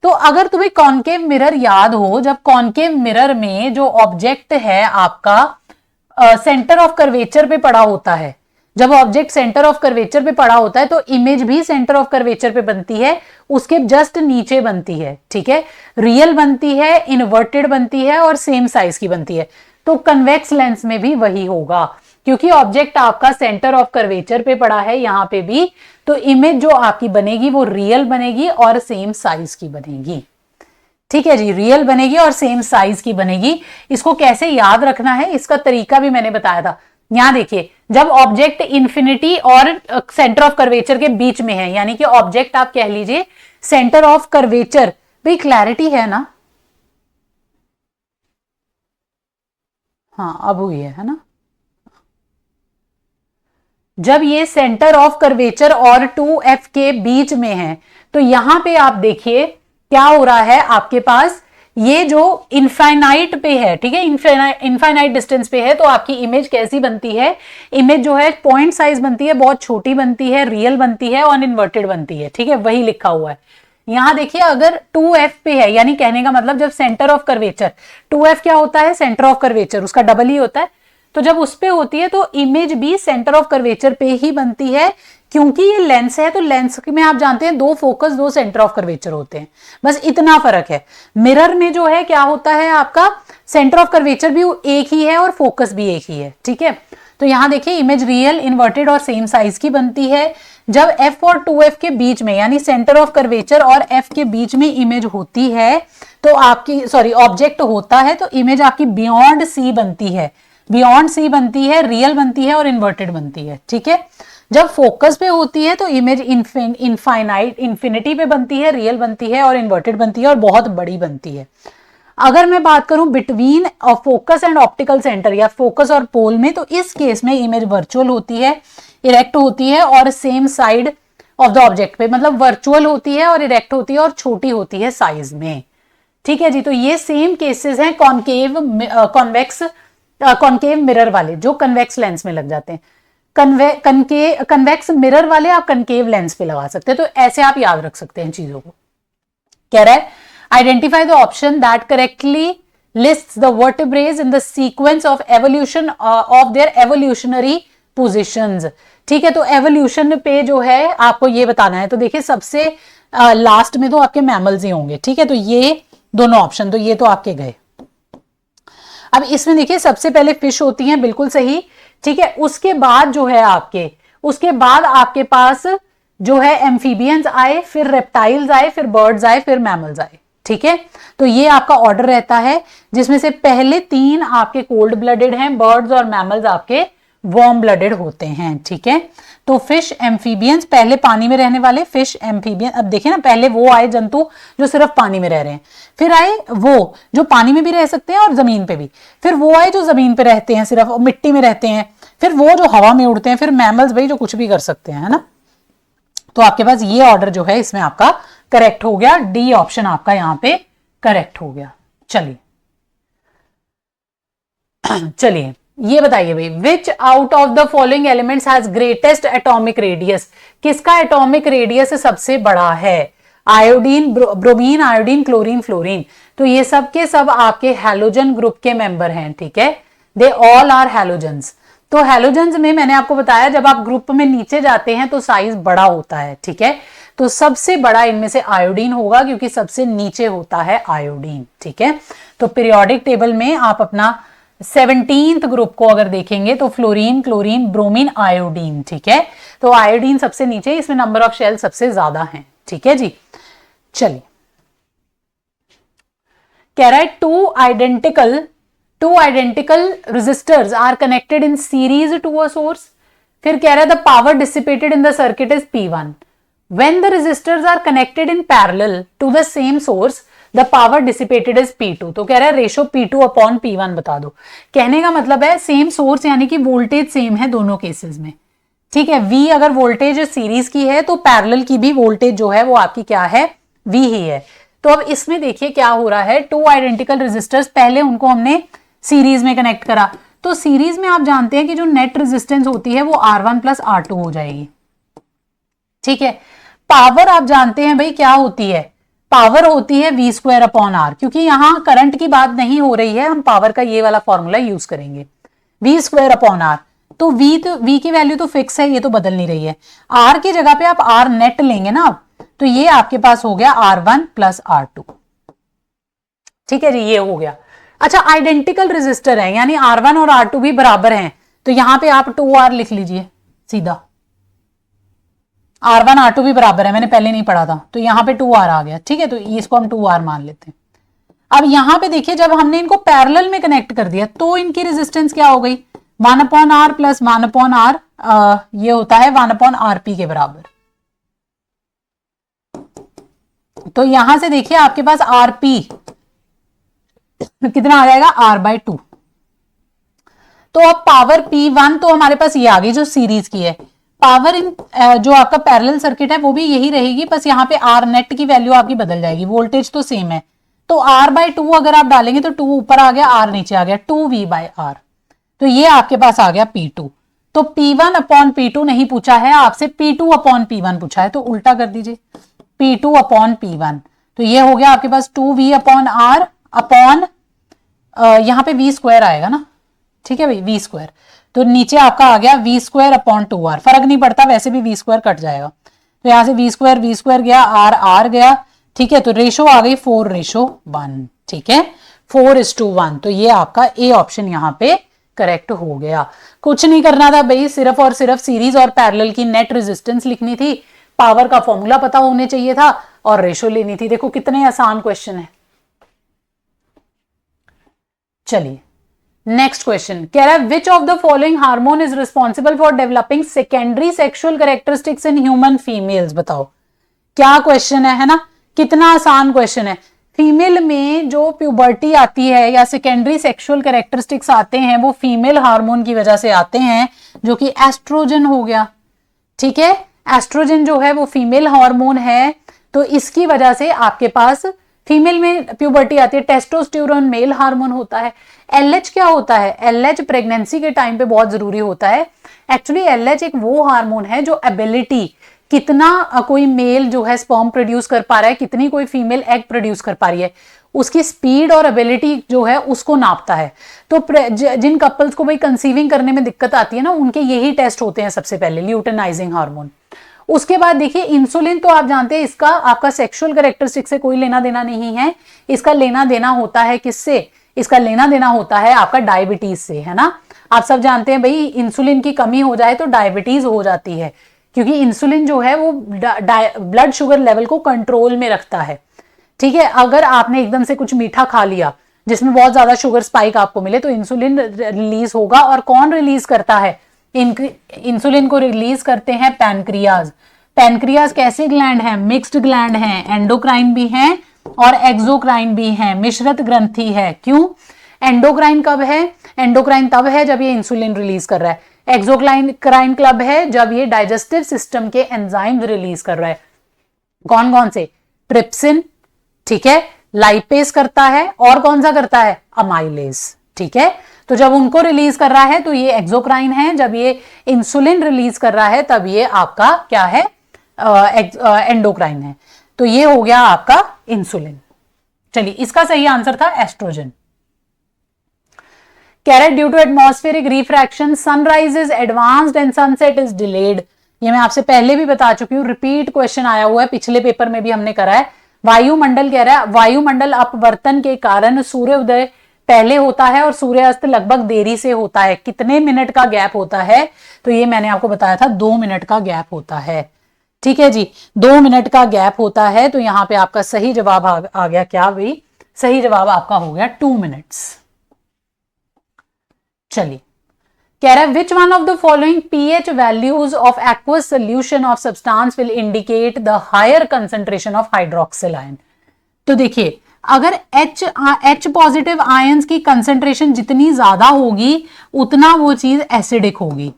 तो अगर तुम्हें कॉन्केव मिरर याद हो, जब कॉन्केव मिरर में जो ऑब्जेक्ट है आपका सेंटर ऑफ कर्वेचर पे पड़ा होता है, जब ऑब्जेक्ट सेंटर ऑफ कर्वेचर पे पड़ा होता है तो इमेज भी सेंटर ऑफ कर्वेचर पे बनती है, उसके जस्ट नीचे बनती है। ठीक है, रियल बनती है, इन्वर्टेड बनती है और सेम साइज की बनती है। तो कन्वेक्स लेंस में भी वही होगा, क्योंकि ऑब्जेक्ट आपका सेंटर ऑफ कर्वेचर पे पड़ा है यहां पे भी, तो इमेज जो आपकी बनेगी वो रियल बनेगी और सेम साइज की बनेगी। ठीक है जी, रियल बनेगी और सेम साइज की बनेगी। इसको कैसे याद रखना है इसका तरीका भी मैंने बताया था। यहां देखिए, जब ऑब्जेक्ट इंफिनिटी और सेंटर ऑफ कर्वेचर के बीच में है, यानी कि ऑब्जेक्ट आप कह लीजिए सेंटर ऑफ कर्वेचर, भाई क्लैरिटी है ना? हाँ अब हुई है ना? जब ये सेंटर ऑफ कर्वेचर और 2f के बीच में है तो यहां पे आप देखिए क्या हो रहा है, आपके पास ये जो इनफाइनाइट पे है, ठीक है, इनफाइनाइट डिस्टेंस पे है, तो आपकी इमेज कैसी बनती है? इमेज जो है पॉइंट साइज बनती है, बहुत छोटी बनती है, रियल बनती है और इन्वर्टेड बनती है। ठीक है, वही लिखा हुआ है यहां देखिए। अगर 2f पे है, यानी कहने का मतलब जब सेंटर ऑफ कर्वेचर, 2f क्या होता है? सेंटर ऑफ कर्वेचर, उसका डबल ही होता है। तो जब उस पे होती है तो इमेज भी सेंटर ऑफ कर्वेचर पे ही बनती है, क्योंकि ये लेंस है। तो लेंस में आप जानते हैं दो फोकस, दो सेंटर ऑफ कर्वेचर होते हैं, बस इतना फर्क है। मिरर में जो है क्या होता है, आपका सेंटर ऑफ कर्वेचर भी एक ही है और फोकस भी एक ही है। ठीक है, तो यहां देखिए इमेज रियल, इन्वर्टेड और सेम साइज की बनती है। जब f और 2f के बीच में, यानी सेंटर ऑफ कर्वेचर और f के बीच में इमेज होती है तो आपकी, सॉरी, ऑब्जेक्ट होता है तो इमेज आपकी बियॉन्ड c बनती है, बियॉन्ड c बनती है, रियल बनती है और इन्वर्टेड बनती है। ठीक है, जब फोकस पे होती है तो इमेज इनफाइनाइट, इंफिनिटी पे बनती है, रियल बनती है और इन्वर्टेड बनती है और बहुत बड़ी बनती है। अगर मैं बात करूं between focus and optical centre या फोकस और पोल में, तो इस केस में इमेज वर्चुअल होती है, इरेक्ट होती है और same side of the object पे, मतलब वर्चुअल होती है और इरेक्ट होती है और छोटी होती है साइज में। ठीक है जी, तो ये सेम केसेस हैं कॉन्केव कॉन्केव मिरर वाले, जो कन्वेक्स लेंस में लग जाते हैं। कन्वेक्स मिरर वाले आप कनकेव लेंस पे लगा सकते हैं। तो ऐसे आप याद रख सकते हैं चीजों को। कह रहा है identify the option that correctly lists the vertebrae in the sequence of evolution of their evolutionary positions. ठीक है, तो एवोल्यूशन पे जो है आपको ये बताना है। तो देखिए सबसे लास्ट में तो आपके मैमल्स ही होंगे। ठीक है, तो ये दोनों ऑप्शन तो ये तो आपके गए। अब इसमें देखिए सबसे पहले फिश होती हैं, बिल्कुल सही। ठीक है, उसके बाद जो है उसके बाद आपके पास जो है एम्फीबियंस आए, फिर रेप्टाइल्स आए, फिर बर्ड्स आए, फिर मैमल्स आए। ठीक है, तो ये आपका ऑर्डर रहता है, जिसमें से पहले 3 आपके कोल्ड ब्लडेड हैं, बर्ड्स और मैमल्स आपके वार्म ब्लडेड होते हैं। ठीक है, तो फिश, एम्फीबियंस, पहले पानी में रहने वाले फिश, एम्फीबियन। अब देखिए ना, पहले वो आए जंतु जो सिर्फ पानी में रह रहे हैं, फिर आए वो जो पानी में भी रह सकते हैं और जमीन पे भी, फिर वो आए जो जमीन पे रहते हैं सिर्फ, मिट्टी में रहते हैं, फिर वो जो हवा में उड़ते हैं, फिर मैमल्स भाई जो कुछ भी कर सकते हैं, है ना। तो आपके पास ये ऑर्डर जो है इसमें आपका करेक्ट हो गया, डी ऑप्शन आपका यहां पे करेक्ट हो गया। चलिए चलिए ये बताइए भाई, विच out of the following elements has greatest atomic radius? किसका एटॉमिक रेडियस सबसे बड़ा है? Iodine, bromine, iodine, chlorine, fluorine. तो ये सब के सब आपके हैलोजन ग्रुप के मेंबर हैं। ठीक है, दे ऑल आर हैलोजन्स। तो हैलोजन्स में मैंने आपको बताया जब आप ग्रुप में नीचे जाते हैं तो साइज बड़ा होता है। ठीक है, तो सबसे बड़ा इनमें से आयोडीन होगा, क्योंकि सबसे नीचे होता है आयोडीन। ठीक है, तो पीरियोडिक टेबल में आप अपना 17th ग्रुप को अगर देखेंगे तो फ्लोरीन, क्लोरीन, ब्रोमीन, आयोडीन। ठीक है, तो आयोडीन सबसे नीचे, इसमें नंबर ऑफ शेल सबसे ज्यादा हैं। ठीक है जी, चलिए कह रहा है two identical resistors are connected in series to a source. फिर कह रहा है the power dissipated in the circuit is P1 when the resistors are connected in parallel to the same source the power dissipated is P2। तो कह रहा है ratio P2 upon P1 बता दो। कहने का मतलब है सेम सोर्स यानी कि वोल्टेज सेम है दोनों केसेस में, ठीक है। V अगर वोल्टेज सीरीज की है तो पैरेलल की भी वोल्टेज जो है वो आपकी क्या है, V ही है। तो अब इसमें देखिए क्या हो रहा है, टू आइडेंटिकल रेजिस्टर्स, पहले उनको हमने सीरीज में कनेक्ट करा, तो सीरीज में आप जानते हैं कि जो नेट रेजिस्टेंस होती है वो R1 प्लस R2 हो जाएगी, ठीक है। पावर आप जानते हैं भाई क्या होती है, पावर होती है V स्क्वायर अपॉन R, क्योंकि यहां करंट की बात नहीं हो रही है, हम पावर का ये वाला फॉर्मूला यूज करेंगे, V स्क्वायर अपॉन R। तो V की वैल्यू तो फिक्स है, ये तो बदल नहीं रही है। R की जगह पे आप R नेट लेंगे ना, तो ये आपके पास हो गया R1 प्लस R2, ठीक है जी, ये हो गया। अच्छा, आइडेंटिकल रेजिस्टर है यानी R1 और R2 भी बराबर हैं, तो यहां पे आप 2R लिख लीजिए सीधा। R1 R2 भी बराबर है, मैंने पहले नहीं पढ़ा था, तो यहां पे 2R आ गया, ठीक है। तो इसको हम 2R मान लेते हैं। अब यहां पे देखिए जब हमने इनको पैरेलल में कनेक्ट कर दिया तो इनकी रेजिस्टेंस क्या हो गई, 1 upon R plus 1 upon R, ये होता है 1 अपॉन RP के बराबर। तो यहां से देखिए आपके पास RP कितना आ जाएगा, R/2। तो अब पावर P1 तो हमारे पास ये आ गई जो सीरीज की है। पावर इन जो आपका पैरेलल सर्किट है वो भी यही रहेगी, बस यहाँ पे R नेट की वैल्यू आपकी बदल जाएगी, वोल्टेज तो सेम है। तो R/2 अगर आप डालेंगे तो 2 ऊपर आ गया, R नीचे आ गया, 2V/R। तो ये आपके पास आ गया P2। तो P1 अपॉन P2 नहीं पूछा है आपसे, P2 अपॉन P1 पूछा है, तो उल्टा कर दीजिए, P2 अपॉन P1। तो ये हो गया आपके पास 2V अपॉन R अपॉन यहाँ पे V स्क्वायर आएगा ना, ठीक है भाई, V स्क्वायर। तो नीचे आपका आ गया V स्क्वायर अपॉन 2R, फर्क नहीं पड़ता, वैसे भी V स्क्वायर कट जाएगा। तो यहां से V स्क्वायर गया, R गया, ठीक है। तो रेशो आ गई 4:1, ठीक है, 4:1। तो ये आपका ए ऑप्शन यहाँ पे करेक्ट हो गया। कुछ नहीं करना था भाई, सिर्फ और सिर्फ सीरीज और पैरेलल की नेट रेजिस्टेंस लिखनी थी, पावर का फॉर्मूला पता होने चाहिए था और रेशो लेनी थी। देखो कितने आसान क्वेश्चन है। चलिए नेक्स्ट क्वेश्चन कह रहा है which of the following hormone is responsible for developing secondary sexual characteristics in human females. बताओ क्या क्वेश्चन है ना, कितना आसान क्वेश्चन है। फीमेल में जो प्यूबर्टी आती है या सेकेंडरी सेक्सुअल कैरेक्टरिस्टिक्स आते हैं वो फीमेल हार्मोन की वजह से आते हैं, जो कि एस्ट्रोजन हो गया, ठीक है। एस्ट्रोजन जो है वो फीमेल हार्मोन है, तो इसकी वजह से आपके पास फीमेल में प्यूबर्टी आती है। टेस्टोस्टेरोन मेल हार्मोन होता है। एलएच क्या होता है, एलएच प्रेगनेंसी के टाइम पे बहुत जरूरी होता है। एक्चुअली एलएच एक वो हार्मोन है जो एबिलिटी, कितना कोई मेल जो है स्पर्म प्रोड्यूस कर पा रहा है, कितनी कोई फीमेल एग प्रोड्यूस कर पा रही है, उसकी स्पीड और एबिलिटी जो है उसको नापता है। तो जिन कपल्स को भाई कंसीविंग करने में दिक्कत आती है ना, उनके यही टेस्ट होते हैं सबसे पहले, ल्यूटेनाइजिंग हार्मोन। उसके बाद देखिए इंसुलिन, तो आप जानते हैं इसका आपका सेक्सुअल कैरेक्टरिस्टिक से कोई लेना देना नहीं है, इसका लेना देना होता है किससे, इसका लेना देना होता है आपका डायबिटीज से, है ना। आप सब जानते हैं भाई इंसुलिन की कमी हो जाए तो डायबिटीज हो जाती है, क्योंकि इंसुलिन जो है वो ब्लड शुगर लेवल को कंट्रोल में रखता है, ठीक है। अगर आपने एकदम से कुछ मीठा खा लिया जिसमें बहुत ज्यादा शुगर स्पाइक आपको मिले तो इंसुलिन रिलीज होगा। और कौन रिलीज करता है इंसुलिन को, रिलीज करते हैं पैनक्रियाज। पैनक्रियाज कैसे ग्लैंड है, मिक्स्ड ग्लैंड है, एंडोक्राइन भी है और एक्सोक्राइन भी है, मिश्रित ग्रंथि है। क्यों, एंडोक्राइन कब है, एंडोक्राइन तब है जब ये इंसुलिन रिलीज कर रहा है। एक्सोक्राइन क्लब है जब ये डाइजेस्टिव सिस्टम के एंजाइम रिलीज कर रहा है। कौन कौन से, ट्रिप्सिन, ठीक है, लाइपेज करता है, और कौन सा करता है, अमाइलेज, ठीक है। तो जब उनको रिलीज कर रहा है तो ये एक्सोक्राइन है, जब ये इंसुलिन रिलीज कर रहा है तब ये आपका क्या है, एंडोक्राइन है। तो ये हो गया आपका इंसुलिन। चलिए इसका सही आंसर था एस्ट्रोजन। कैरेट due to atmospheric refraction sunrise is advanced and sunset is delayed. ये मैं आपसे पहले भी बता चुकी हूं, रिपीट क्वेश्चन आया हुआ है, पिछले पेपर में भी हमने करा है। वायुमंडल कह रहा है वायुमंडल अपवर्तन के कारण सूर्योदय पहले होता है और सूर्यास्त लगभग देरी से होता है। कितने मिनट का गैप होता है, तो ये मैंने आपको बताया था 2 मिनट का गैप होता है, ठीक है जी, 2 मिनट का गैप होता है। तो यहां पे आपका सही जवाब आ गया क्या भाई, सही जवाब आपका हो गया 2 मिनट्स। चलिए, कह रहा है which one of the following pH values of aqueous solution of substance will indicate the higher concentration of hydroxyl ion. तो देखिए, अगर H पॉजिटिव आयंस की कंसंट्रेशन जितनी ज्यादा होगी उतना वो चीज एसिडिक होगी,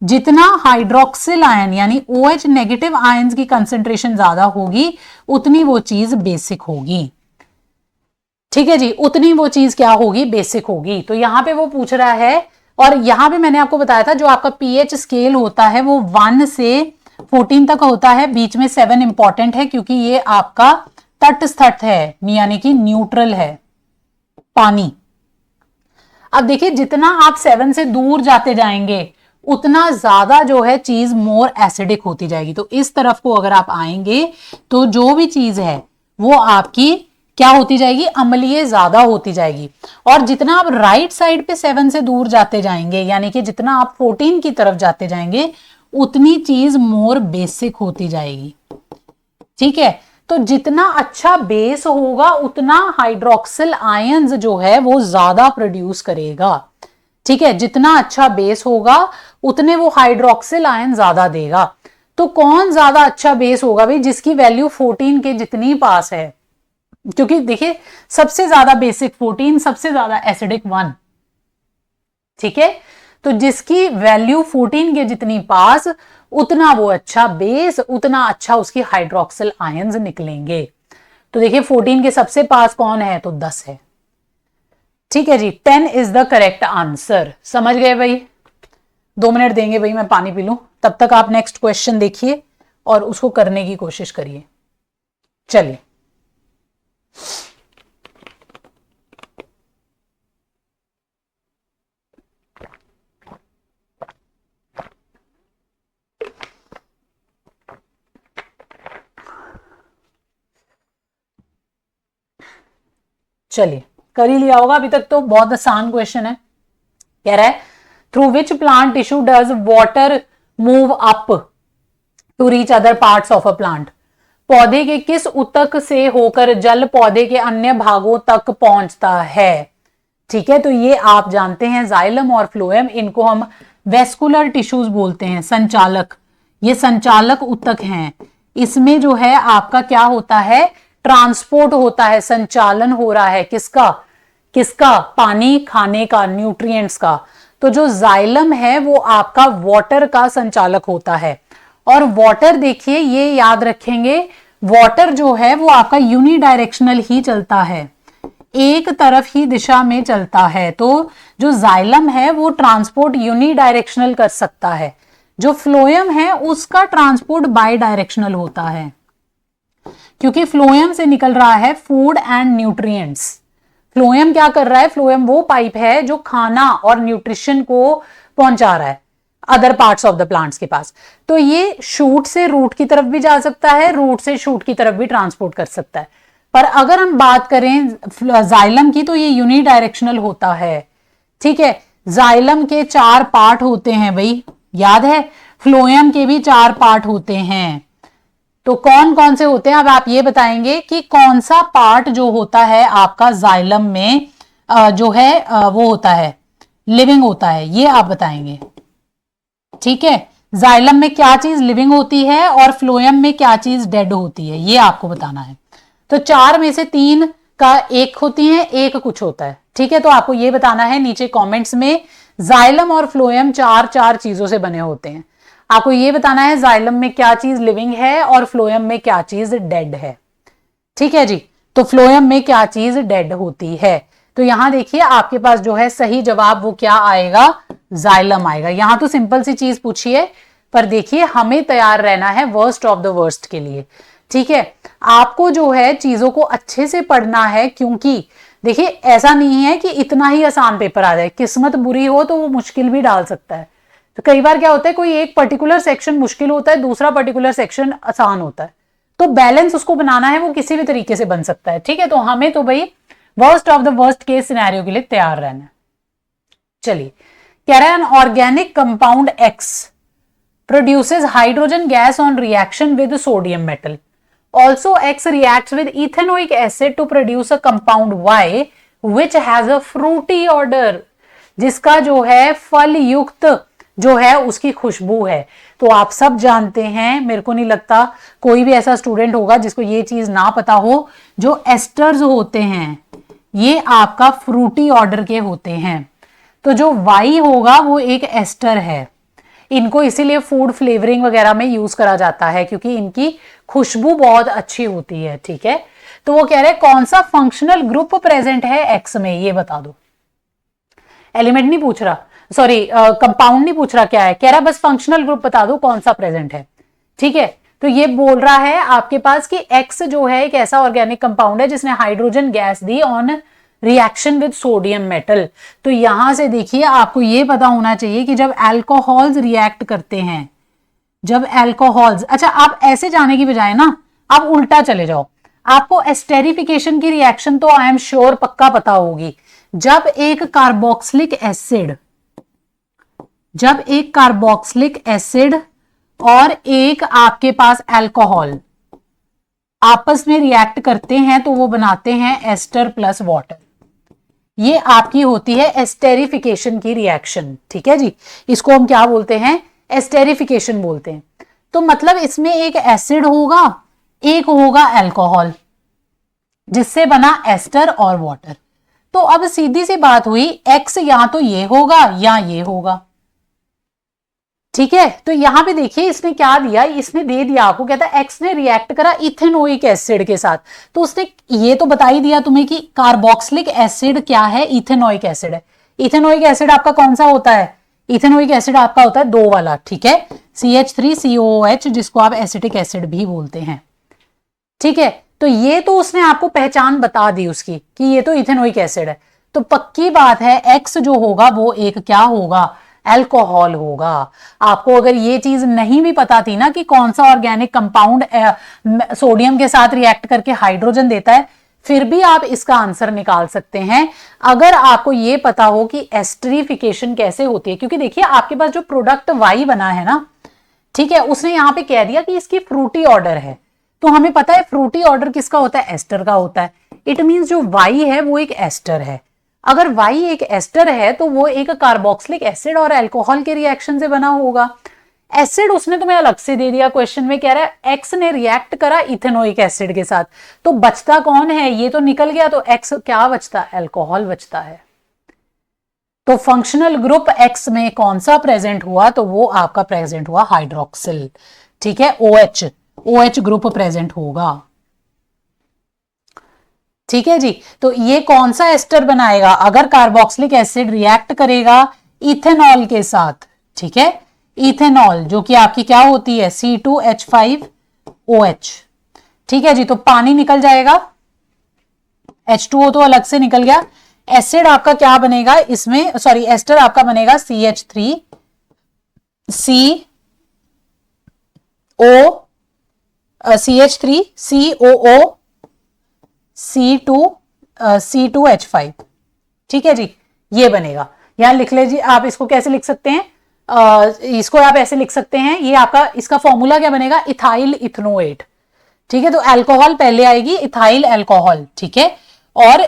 जितना हाइड्रोक्सिल आयन यानी OH नेगेटिव आयंस की कंसंट्रेशन ज्यादा होगी उतनी वो चीज बेसिक होगी। ठीक है जी, उतनी वो चीज क्या होगी, बेसिक होगी। तो यहां पे वो पूछ रहा है, और यहां पे मैंने आपको बताया था जो आपका पीएच स्केल होता है वो 1 से 14 तक होता है, बीच में 7 इंपॉर्टेंट है क्योंकि ये आपका तटस्थ है यानी कि न्यूट्रल है पानी। अब देखिए, जितना आप 7 से दूर जाते जाएंगे उतना ज्यादा जो है चीज मोर एसिडिक होती जाएगी। तो इस तरफ को अगर आप आएंगे तो जो भी चीज है वो आपकी क्या होती जाएगी, अम्लीय ज्यादा होती जाएगी। और जितना आप राइट साइड पे 7 से दूर जाते जाएंगे यानी कि जितना आप 14 की तरफ जाते जाएंगे उतनी चीज मोर बेसिक होती जाएगी। ठीक है, तो जितना अच्छा बेस होगा उतना हाइड्रोक्सिल आयंस जो है वो ज्यादा प्रोड्यूस करेगा। ठीक है, जितना अच्छा बेस होगा उतने वो हाइड्रोक्सिल आयन ज्यादा देगा। तो कौन ज्यादा अच्छा बेस होगा भाई, जिसकी वैल्यू 14 के जितनी पास है, क्योंकि देखिए सबसे ज्यादा बेसिक 14, सबसे ज्यादा एसिडिक 1। ठीक है, तो जिसकी वैल्यू 14 के जितनी पास उतना वो अच्छा बेस, उतना अच्छा उसकी हाइड्रोक्सिल आयंस निकलेंगे। तो देखिए 14 के सबसे पास कौन है, तो 10 है। ठीक है जी, 10 इज द करेक्ट आंसर। समझ गए भाई? 2 मिनट देंगे भाई, मैं पानी पी लूं, तब तक आप नेक्स्ट क्वेश्चन देखिए और उसको करने की कोशिश करिए। चलिए, चलिए कर ही लिया होगा अभी तक, तो बहुत आसान क्वेश्चन है। कह रहा है through which plant tissue does water move up to reach other parts of a plant. पौधे के किस ऊतक से होकर जल पौधे के अन्य भागों तक पहुंचता है। ठीक है, तो ये आप जानते हैं जाइलम और फ्लोएम, इनको हम वेस्कुलर टिश्यूज बोलते हैं, संचालक। ये संचालक ऊतक हैं, इसमें जो है आपका क्या होता है, ट्रांसपोर्ट होता है, संचालन हो रहा है किसका किसका, पानी खाने का, न्यूट्रिएंट्स का। तो जो जाइलम है वो आपका वाटर का संचालक होता है। और वाटर देखिए, ये याद रखेंगे, वाटर जो है वो आपका यूनिडायरेक्शनल ही चलता है, एक तरफ ही दिशा में चलता है। तो जो जाइलम है वो ट्रांसपोर्ट यूनिडायरेक्शनल कर सकता है, जो फ्लोएम है उसका ट्रांसपोर्ट बाई डायरेक्शनल होता है, क्योंकि फ्लोएम से निकल रहा है फूड एंड न्यूट्रिएंट्स। फ्लोएम क्या कर रहा है, फ्लोएम वो पाइप है जो खाना और न्यूट्रिशन को पहुंचा रहा है other parts of the plants के पास। तो ये शूट से रूट की तरफ भी जा सकता है, रूट से शूट की तरफ भी ट्रांसपोर्ट कर सकता है। पर अगर हम बात करें जाइलम की तो ये यूनिडायरेक्शनल होता है। ठीक है, जाइलम के 4 पार्ट होते हैं भाई, याद है, फ्लोएम के भी 4 पार्ट होते हैं। तो कौन कौन से होते हैं, अब आप ये बताएंगे कि कौन सा पार्ट जो होता है आपका जाइलम में जो है वो होता है लिविंग होता है, ये आप बताएंगे। ठीक है, जाइलम में क्या चीज लिविंग होती है और फ्लोएम में क्या चीज डेड होती है, ये आपको बताना है। तो 4 में से 3 का एक होती है, एक कुछ होता है। ठीक है, तो आपको ये बताना है नीचे कमेंट्स में, जाइलम और फ्लोएम 4 चीजों से बने होते हैं। आपको ये बताना है जाइलम में क्या चीज लिविंग है और फ्लोएम में क्या चीज डेड है। ठीक है जी, तो फ्लोएम में क्या चीज डेड होती है। तो यहां देखिए आपके पास जो है सही जवाब वो क्या आएगा, जाइलम आएगा। यहां तो सिंपल सी चीज पूछी है, पर देखिए हमें तैयार रहना है वर्स्ट ऑफ द वर्स्ट के लिए। ठीक है, आपको जो है चीजों को अच्छे से पढ़ना है, क्योंकि देखिए ऐसा नहीं है कि इतना ही आसान पेपर आ जाए, किस्मत बुरी हो तो वो मुश्किल भी डाल सकता है। तो कई बार क्या होता है, कोई एक पर्टिकुलर सेक्शन मुश्किल होता है, दूसरा पर्टिकुलर सेक्शन आसान होता है, तो बैलेंस उसको बनाना है, वो किसी भी तरीके से बन सकता है। ठीक है, तो हमें तो भाई worst of the worst case scenario के लिए तैयार रहना है। चलिए, कह रहा है an organic compound X produces hydrogen gas on reaction with sodium metal. Also X reacts with ethanoic acid to produce a compound Y which has a fruity odour, जिसका जो है फल युक्त जो है उसकी खुशबू है। तो आप सब जानते हैं, मेरे को नहीं लगता कोई भी ऐसा स्टूडेंट होगा जिसको ये चीज ना पता हो, जो एस्टर्स होते हैं ये आपका फ्रूटी ऑर्डर के होते हैं। तो जो वाई होगा वो एक एस्टर है, इनको इसीलिए फूड फ्लेवरिंग वगैरह में यूज करा जाता है क्योंकि इनकी खुशबू बहुत अच्छी होती है। ठीक है, तो वो कह रहे हैं कौन सा फंक्शनल ग्रुप प्रेजेंट है एक्स में, ये बता दो। एलिमेंट नहीं पूछ रहा, सॉरी कंपाउंड नहीं पूछ रहा, क्या है कह रहा, बस फंक्शनल ग्रुप बता दो कौन सा प्रेजेंट है। ठीक है, तो ये बोल रहा है आपके पास कि एक्स जो है एक ऐसा ऑर्गेनिक कंपाउंड है जिसने hydrogen gas the on reaction with sodium metal. तो यहां से देखिए आपको ये पता होना चाहिए कि जब अल्कोहल्स रिएक्ट करते हैं, जब अल्कोहल्स, अच्छा आप ऐसे जाने की बजाय ना आप उल्टा चले जाओ, आपको एस्टेरिफिकेशन की रिएक्शन तो आई एम श्योर पक्का पता होगी। जब एक कार्बोक्सिलिक एसिड और एक आपके पास अल्कोहल आपस में रिएक्ट करते हैं तो वो बनाते हैं एस्टर प्लस वाटर। ये आपकी होती है एस्टेरिफिकेशन की रिएक्शन। ठीक है जी, इसको हम क्या बोलते हैं, एस्टेरिफिकेशन बोलते हैं। तो मतलब इसमें एक एसिड होगा, एक होगा अल्कोहल, जिससे बना एस्टर और वाटर। तो अब सीधी सी बात हुई, एक्स या तो ये होगा या ये होगा। ठीक है, तो यहां पे देखिए इसने क्या दिया, इसने दे दिया आपको, कहता है एक्स ने रिएक्ट करा इथेनोइक एसिड के साथ। तो उसने ये तो बता ही दिया तुम्हें कि कार्बोक्सिलिक एसिड क्या है, इथेनोइक एसिड है। इथेनोइक एसिड आपका कौन सा होता है, इथेनोइक एसिड आपका होता है 2 वाला। ठीक है, CH3COOH, जिसको आप एसिटिक एसिड भी बोलते हैं। ठीक है, तो ये तो उसने आपको पहचान बता दी उसकी कि ये तो इथेनोइक एसिड है। तो पक्की बात है एक्स जो होगा वो एक क्या होगा, अल्कोहल होगा। आपको अगर ये चीज नहीं भी पता थी ना कि कौन सा ऑर्गेनिक कंपाउंड सोडियम के साथ रिएक्ट करके हाइड्रोजन देता है, फिर भी आप इसका आंसर निकाल सकते हैं अगर आपको ये पता हो कि एस्टरिफिकेशन कैसे होती है। क्योंकि देखिए आपके पास जो प्रोडक्ट वाई बना है ना, ठीक है, उसने यहां पे कह दिया कि इसकी फ्रूटी ऑर्डर है। तो हमें पता है फ्रूटी ऑर्डर किसका होता है, एस्टर का होता है। इट मींस जो वाई है वो एक एस्टर है। अगर वाई एक एस्टर है तो वो एक कार्बोक्सिलिक एसिड और अल्कोहल के रिएक्शन से बना होगा। एसिड उसने तुम्हें अलग से दे दिया, क्वेश्चन में कह रहा है एक्स ने रिएक्ट करा इथेनोइक एसिड के साथ, तो बचता कौन है, ये तो निकल गया, तो एक्स क्या बचता, अल्कोहल बचता है। तो फंक्शनल ग्रुप एक्स में कौन सा प्रेजेंट हुआ, तो वो आपका प्रेजेंट हुआ हाइड्रोक्सिल। ठीक है, OH ग्रुप प्रेजेंट होगा। ठीक है जी, तो ये कौन सा एस्टर बनाएगा, अगर कार्बोक्सिलिक एसिड रिएक्ट करेगा इथेनॉल के साथ। ठीक है, इथेनॉल जो कि आपकी क्या होती है, C2H5OH। ठीक है जी, तो पानी निकल जाएगा, H2O तो अलग से निकल गया। एसिड आपका क्या बनेगा इसमें, सॉरी एस्टर आपका बनेगा CH3COO C2H5। ठीक है जी, ये बनेगा। यहां लिख लीजिए आप, इसको कैसे लिख सकते हैं, इसको आप ऐसे लिख सकते हैं, ये आपका इसका फॉर्मूला क्या बनेगा, इथाइल इथनोएट। ठीक है, तो अल्कोहल पहले आएगी, इथाइल अल्कोहल। ठीक है, और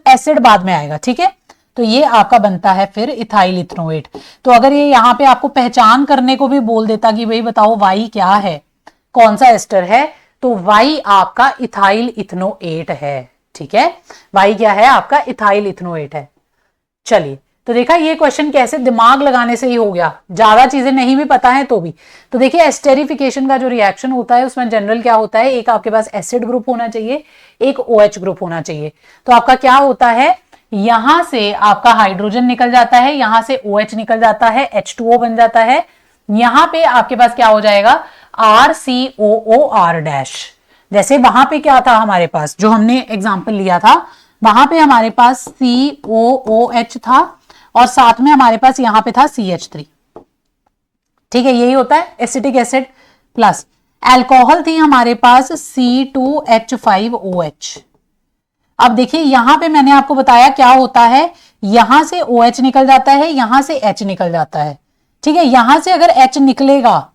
एसिड बाद में आएगा। ठीक है, तो ये आपका बनता है फिर इथाइल इथनोएट। तो अगर ये यहाँ पे आपको पहचान करने को भी बोल देता कि भाई बताओ वाई क्या है, कौन सा एस्टर है, तो वाई आपका इथाइल इथनोएट है। ठीक है, वाई क्या है आपका, इथाइल इथनोएट है। चलिए, तो देखा ये क्वेश्चन कैसे दिमाग लगाने से ही हो गया, ज्यादा चीजें नहीं भी पता है तो भी। तो देखिए एस्टेरिफिकेशन का जो रिएक्शन होता है उसमें जनरल क्या होता है, एक आपके पास एसिड ग्रुप होना चाहिए, एक OH ग्रुप होना चाहिए। तो आपका क्या होता है, यहां से आपका हाइड्रोजन निकल जाता है, यहां से OH निकल जाता है, H2O बन जाता है। यहां पे आपके पास क्या हो जाएगा, RCOOR-। जैसे वहां पे क्या था हमारे पास, जो हमने एग्जाम्पल लिया था, वहां पे हमारे पास COOH था और साथ में हमारे पास यहां पे था CH3। ठीक है, यही होता है एसिटिक एसिड प्लस अल्कोहल थी हमारे पास C2H5OH। अब देखिए यहां पे मैंने आपको बताया क्या होता है, यहां से OH निकल जाता है, यहां से H निकल जाता है। ठीक है, यहां से अगर H निकलेगा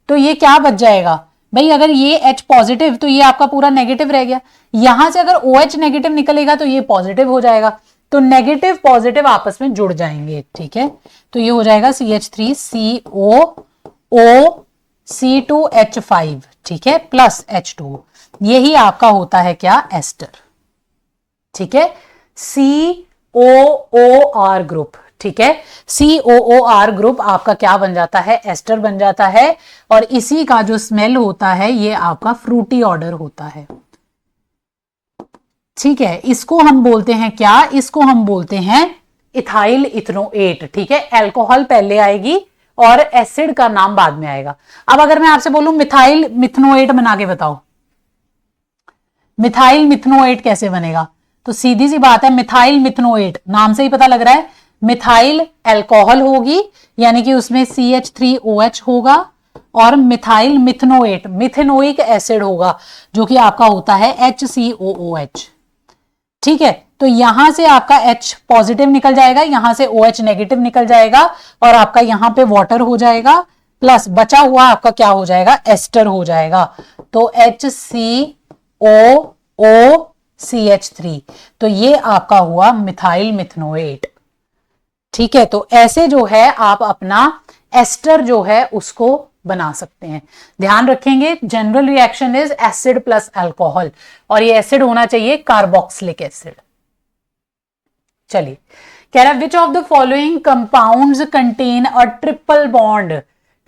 तो ये क्या बच जाएगा, भाई अगर ये H पॉजिटिव तो ये आपका पूरा नेगेटिव रह गया, यहां से अगर OH नेगेटिव निकलेगा तो ये पॉजिटिव हो जाएगा, तो नेगेटिव पॉजिटिव आपस में जुड़ जाएंगे, ठीक है। तो ये हो जाएगा CH3CO O C2H5, ठीक है, प्लस H2, यही आपका होता है क्या, एस्टर, ठीक है, COOR ग्रुप, ठीक है। COOR ग्रुप आपका क्या बन जाता है, एस्टर बन जाता है, और इसी का जो स्मेल होता है ये आपका फ्रूटी ऑर्डर होता है, ठीक है। इसको हम बोलते हैं क्या, इसको हम बोलते हैं इथाइल इथनोएट, ठीक है। अल्कोहल पहले आएगी और एसिड का नाम बाद में आएगा। अब अगर मैं आपसे बोलूं मिथाइल मिथनोएट बना के बताओ, मिथाइल मिथनोएट कैसे बनेगा, तो सीधी सी बात है, मिथाइल मिथनोएट नाम से ही पता लग रहा है, मिथाइल अल्कोहल होगी यानी कि उसमें CH3OH होगा, और मिथाइल मिथनोएट मिथेनोइक एसिड होगा जो कि आपका होता है HCOOH, ठीक है। तो यहां से आपका H पॉजिटिव निकल जाएगा, यहां से OH नेगेटिव निकल जाएगा, और आपका यहां पे वाटर हो जाएगा, प्लस बचा हुआ आपका क्या हो जाएगा, एस्टर हो जाएगा, तो HCOOCH3, तो ये आपका हुआ मिथाइल मिथनोएट, ठीक है। तो ऐसे जो है आप अपना एस्टर जो है उसको बना सकते हैं। ध्यान रखेंगे general reaction is acid plus alcohol, और ये एसिड होना चाहिए कार्बोक्सिलिक एसिड। चलिए, कह रहा which of the following compounds contain a triple bond,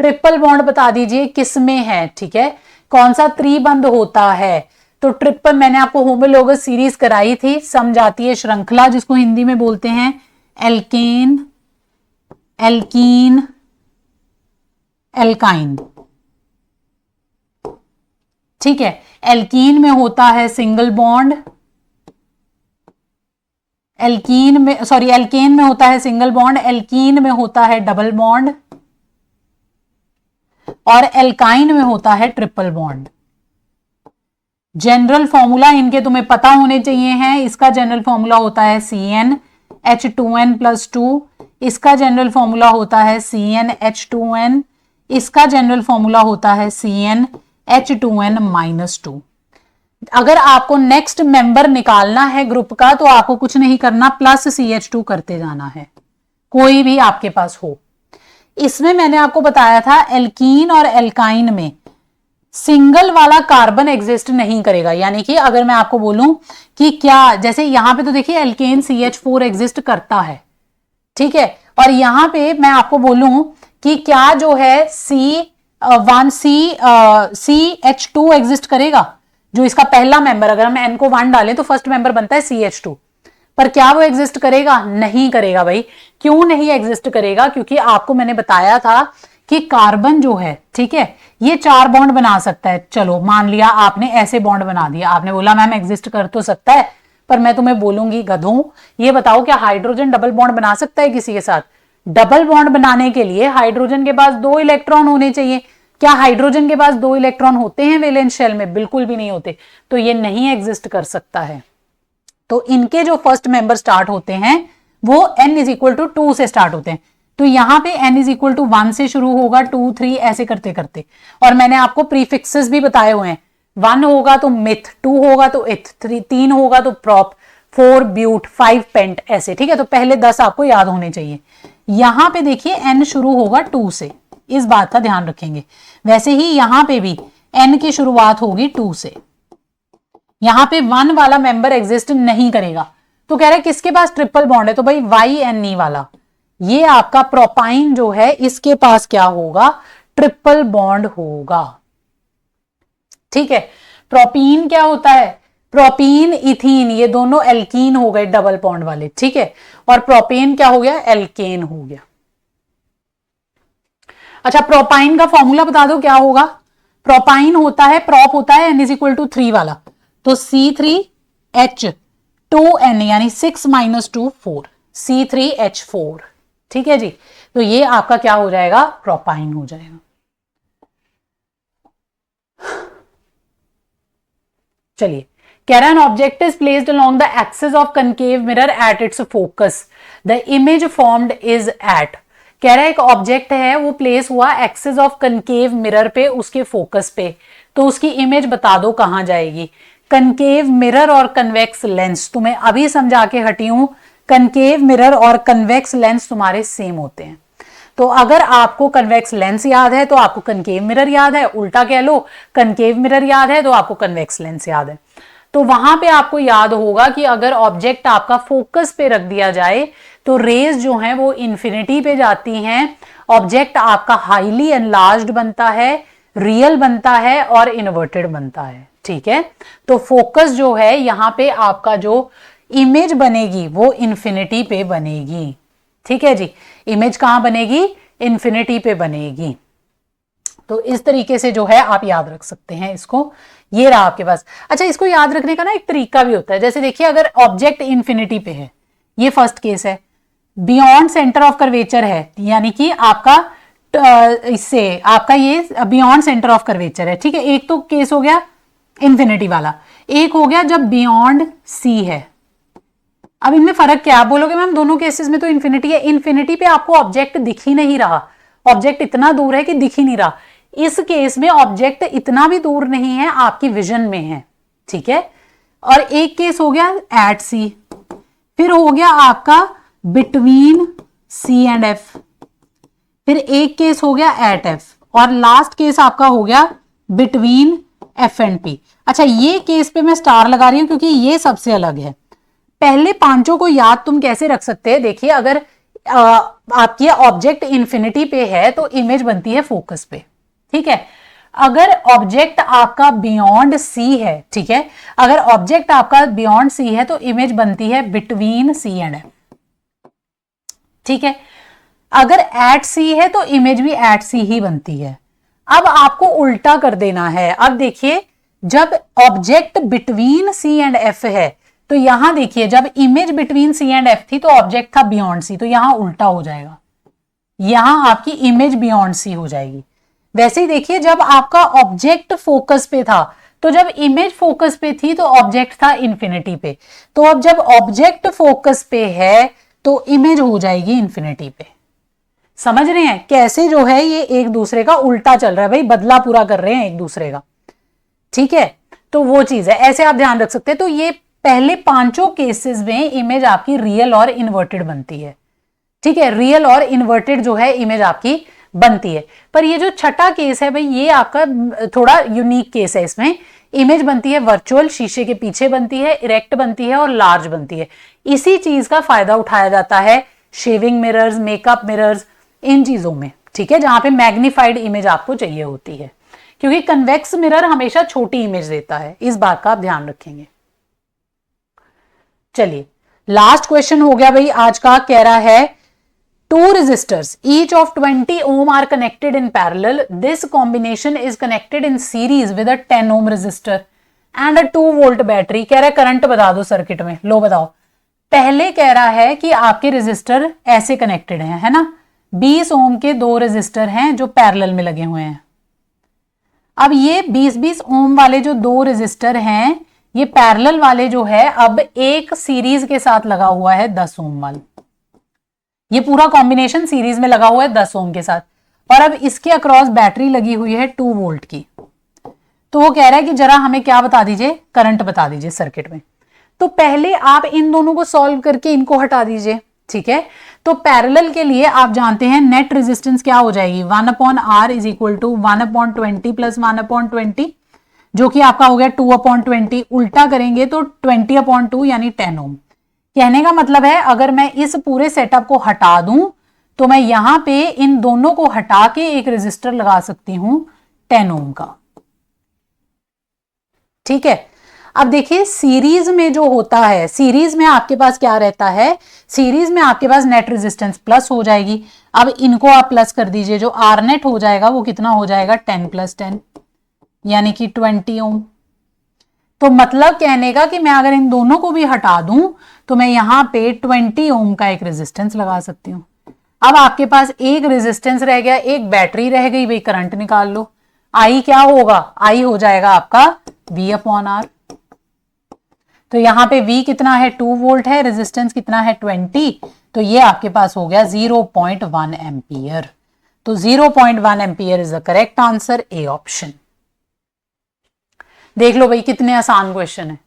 triple bond बता दीजिए किसमें है, ठीक है, कौन सा त्रिबंध होता है। तो ट्रिपल मैंने आपको होमोलोगस सीरीज कराई थी, समझातीय श्रृंखला जिसको हिंदी में बोलते हैं एल्केन एल्कीन एल्काइन, ठीक है। एल्कीन में होता है सिंगल बॉन्ड, एल्कीन में होता है सिंगल बॉन्ड, एल्कीन में होता है डबल बॉन्ड, और एल्काइन में होता है ट्रिपल बॉन्ड। जनरल फॉर्मूला इनके तुम्हें पता होने चाहिए हैं, इसका जनरल फॉर्मूला होता है CnH2n+2, इसका जनरल फॉर्मूला होता है CnH2n, इसका जनरल फॉर्मूला होता है CnH2n-2। अगर आपको नेक्स्ट मेंबर निकालना है ग्रुप का तो आपको कुछ नहीं करना, प्लस CH2 करते जाना है, कोई भी आपके पास हो। इसमें मैंने आपको बताया था एल्कीन और एल्काइन में सिंगल वाला कार्बन एग्जिस्ट नहीं करेगा, यानी कि अगर मैं आपको बोलूं कि क्या, जैसे यहां पे तो देखिए एल्केन CH4 एग्जिस्ट करता है, ठीक है, और यहां पे मैं आपको बोलूं कि क्या जो है CH2 एग्जिस्ट करेगा, जो इसका पहला मेंबर, अगर हम N को 1 डालें तो फर्स्ट मेंबर बनता है CH2, पर क्या वो एग्जिस्ट करेगा, नहीं करेगा भाई। क्यों नहीं एग्जिस्ट करेगा, क्योंकि आपको मैंने बताया था कि कार्बन जो है, ठीक है, ये 4 बॉन्ड बना सकता है। चलो मान लिया आपने ऐसे बॉन्ड बना दिया, आपने बोला मैम एग्जिस्ट कर तो सकता है, पर मैं तुम्हें बोलूंगी गधों, ये बताओ क्या हाइड्रोजन डबल बॉन्ड बना सकता है किसी के साथ। डबल बॉन्ड बनाने के लिए हाइड्रोजन के पास 2 इलेक्ट्रॉन होने चाहिए, क्या हाइड्रोजन के पास 2 इलेक्ट्रॉन होते हैं वैलेंस शेल में, बिल्कुल भी नहीं होते, तो ये नहीं एग्जिस्ट कर सकता है। तो इनके जो फर्स्ट मेंबर स्टार्ट होते हैं वो n=2 से स्टार्ट होते हैं, तो यहां पे n=1 से शुरू होगा, 2 3 ऐसे करते करते, और मैंने आपको प्रीफिक्सेस भी बताए हुए हैं, 1 होगा तो मिथ, 2 होगा तो इथ, 3 होगा तो प्रॉप, 4 ब्यूट, 5 पेंट, ऐसे, ठीक है। तो पहले 10 आपको याद होने चाहिए। यहां पे देखिए n शुरू होगा 2 से, इस बात का ध्यान रखेंगे। वैसे ही यहां पे भी n की शुरुआत होगी 2 से, यहां पे 1 वाला मेंबर एग्जिस्ट नहीं करेगा। तो कह रहे हैं किसके पास ट्रिपल बॉन्ड है, तो भाई YNE वाला, ये आपका प्रोपाइन जो है इसके पास क्या होगा, ट्रिपल बॉन्ड होगा, ठीक है। प्रोपीन क्या होता है, प्रोपीन इथीन, ये दोनों एल्कीन हो गए डबल बॉन्ड वाले, ठीक है, और प्रोपेन क्या हो गया, एल्केन हो गया। अच्छा, प्रोपाइन का फॉर्मूला बता दो क्या होगा। प्रोपाइन होता है, प्रोप होता है n=3 वाला, तो C3H2n यानी 6 - 2 4, C3H4, ठीक है जी। तो ये आपका क्या हो जाएगा, प्रोपाइन हो जाएगा। चलिए, कह रहा है an object is placed along the axis of concave mirror at its focus, the image formed is at, कह रहा है एक ऑब्जेक्ट है वो प्लेस हुआ एक्सिस ऑफ कनकेव मिरर पे, उसके फोकस पे, तो उसकी इमेज बता दो कहां जाएगी। कनकेव मिरर और कन्वेक्स लेंस, तुम्हें अभी समझा के हटी हूं, कनकेव मिरर और कन्वेक्स लेंस तुम्हारे सेम होते हैं। तो अगर आपको कन्वेक्स लेंस याद है तो आपको कनकेव मिरर याद है, उल्टा कह लो कनकेव मिरर याद है तो आपको कन्वेक्स लेंस याद है। तो वहां पे आपको याद होगा कि अगर ऑब्जेक्ट आपका फोकस पे रख दिया जाए तो रेज जो है वो इंफिनिटी पे जाती हैं, ऑब्जेक्ट आपका हाईली एनलार्ज्ड बनता है, रियल बनता है और इन्वर्टेड बनता है। ठीक है, तो फोकस जो है यहां पे आपका जो इमेज बनेगी वो इंफिनिटी पे बनेगी। ठीक है जी, इमेज कहां बनेगी? इंफिनिटी पे बनेगी। तो इस तरीके से जो है आप याद रख सकते हैं इसको, ये रहा आपके पास। अच्छा, इसको याद रखने का ना एक तरीका भी होता है, जैसे देखिए अगर ऑब्जेक्ट इंफिनिटी पे है, ये फर्स्ट केस है, बियॉन्ड सेंटर ऑफ कर्वेचर है, यानी कि आपका इससे आपका ये बियॉन्ड सेंटर ऑफ कर्वेचर है। ठीक है, एक तो केस हो गया इंफिनिटी वाला, एक हो गया जब बियॉन्ड सी है। अब इनमें फर्क क्या? आप बोलोगे मैम दोनों केसेस में तो इंफिनिटी है। इंफिनिटी पे आपको ऑब्जेक्ट दिख ही नहीं रहा, ऑब्जेक्ट इतना दूर है कि दिख ही नहीं रहा। इस केस में ऑब्जेक्ट इतना भी दूर नहीं है, आपकी विजन में है। ठीक है, और एक केस हो गया एट सी, फिर हो गया आपका बिटवीन सी एंड एफ, फिर एक केस हो गया एट एफ, और लास्ट केस आपका हो गया बिटवीन एफ एंड पी। अच्छा, ये केस पे मैं स्टार लगा रही हूं क्योंकि ये सबसे अलग है। पहले पांचों को याद तुम कैसे रख सकते हैं? देखिए, अगर आपकी ऑब्जेक्ट इंफिनिटी पे है तो इमेज बनती है फोकस पे। ठीक है, अगर ऑब्जेक्ट आपका बियॉन्ड सी है, ठीक है, अगर ऑब्जेक्ट आपका बियॉन्ड सी है तो इमेज बनती है बिटवीन सी एंड एफ। ठीक है, अगर एट सी है तो इमेज भी एट सी ही बनती है। अब आपको उल्टा कर देना है। अब देखिए, जब object between C and F है तो यहां देखिए, जब image between C and F थी तो ऑब्जेक्ट था बियॉन्ड सी, तो यहां उल्टा हो जाएगा, यहां आपकी इमेज बियॉन्ड सी हो जाएगी। वैसे ही देखिए, जब आपका ऑब्जेक्ट फोकस पे था तो जब इमेज फोकस पे थी तो ऑब्जेक्ट था इंफिनिटी पे, तो अब जब ऑब्जेक्ट फोकस पे है तो इमेज हो जाएगी इंफिनिटी पे। समझ रहे हैं कैसे जो है ये एक दूसरे का उल्टा चल रहा है भाई, बदला पूरा कर रहे हैं एक दूसरे का। ठीक है, तो वो चीज है, ऐसे आप ध्यान रख सकते हैं। तो ये पहले पांचों केसेस में इमेज आपकी रियल और इन्वर्टेड बनती है। ठीक है, रियल और इन्वर्टेड जो है इमेज आपकी बनती है। पर ये जो छठा केस है भाई, ये आपका थोड़ा यूनिक केस है। इसमें इमेज बनती है वर्चुअल, शीशे के पीछे बनती है, इरेक्ट बनती है और लार्ज बनती है। इसी चीज का फायदा उठाया जाता है शेविंग मिरर्स, मेकअप मिरर्स, इन चीजों में। ठीक है, जहां पे मैग्नीफाइड इमेज आपको चाहिए होती है, क्योंकि कन्वेक्स मिरर हमेशा छोटी इमेज देता है, इस बात का आप ध्यान रखेंगे। चलिए, लास्ट क्वेश्चन हो गया भाई आज का। कह रहा है two resistors each of 20 ohm are connected in parallel. This combination is connected in series with a 10 ohm resistor and a 2 volt battery. कह रहा है करंट बता दो सर्किट में। लो बताओ, पहले कह रहा है कि आपके रेजिस्टर ऐसे कनेक्टेड हैं, है ना, 20 ओम के दो रेजिस्टर हैं जो पैरेलल में लगे हुए हैं। अब ये 20-20 ओम वाले जो दो रेजिस्टर हैं, ये पैरेलल वाले जो है अब एक सीरीज के साथ लगा हुआ है 10 ओम वाला। ये पूरा कॉम्बिनेशन सीरीज में लगा हुआ है 10 ओम के साथ, और अब इसके अक्रॉस बैटरी लगी हुई है 2 वोल्ट की। तो वो कह रहा है कि जरा हमें क्या बता दीजिए, करंट बता दीजिए सर्किट में। तो पहले आप इन दोनों को सॉल्व करके इनको हटा दीजिए। ठीक है, तो पैरेलल के लिए आप जानते हैं नेट रेजिस्टेंस क्या हो जाएगी, 1/R is equal to 1/20 plus 1/20, जो कि आपका हो गया 2/20। उल्टा करेंगे तो 20/2 यानी 10 ओम। कहने का मतलब है अगर मैं इस पूरे सेटअप को हटा दूं तो मैं यहां पे इन दोनों को हटा के एक रेजिस्टर लगा सकती हूं 10 ओम का। ठीक है, अब देखिए सीरीज में जो होता है, सीरीज में आपके पास क्या रहता है, सीरीज में आपके पास नेट रेजिस्टेंस प्लस हो जाएगी। अब इनको आप प्लस कर दीजिए, जो आर नेट हो जाएगा वो कितना हो जाएगा 10 + 10 यानी कि 20 ओम। तो मतलब कहने का कि मैं अगर इन दोनों को भी हटा दूं तो मैं यहां पे 20 ओम का एक रेजिस्टेंस लगा सकती हूं। अब आपके पास एक रेजिस्टेंस रह गया, एक बैटरी रह गई भाई, करंट निकाल लो। आई क्या होगा, आई हो जाएगा आपका V/R। तो यहाँ पे V कितना है 2 वोल्ट है, रेजिस्टेंस कितना है 20, तो ये आपके पास हो गया 0.1 एम्पियर। तो 0.1 ampere is the correct answer, A option. देख लो भाई कितने आसान क्वेश्चन है।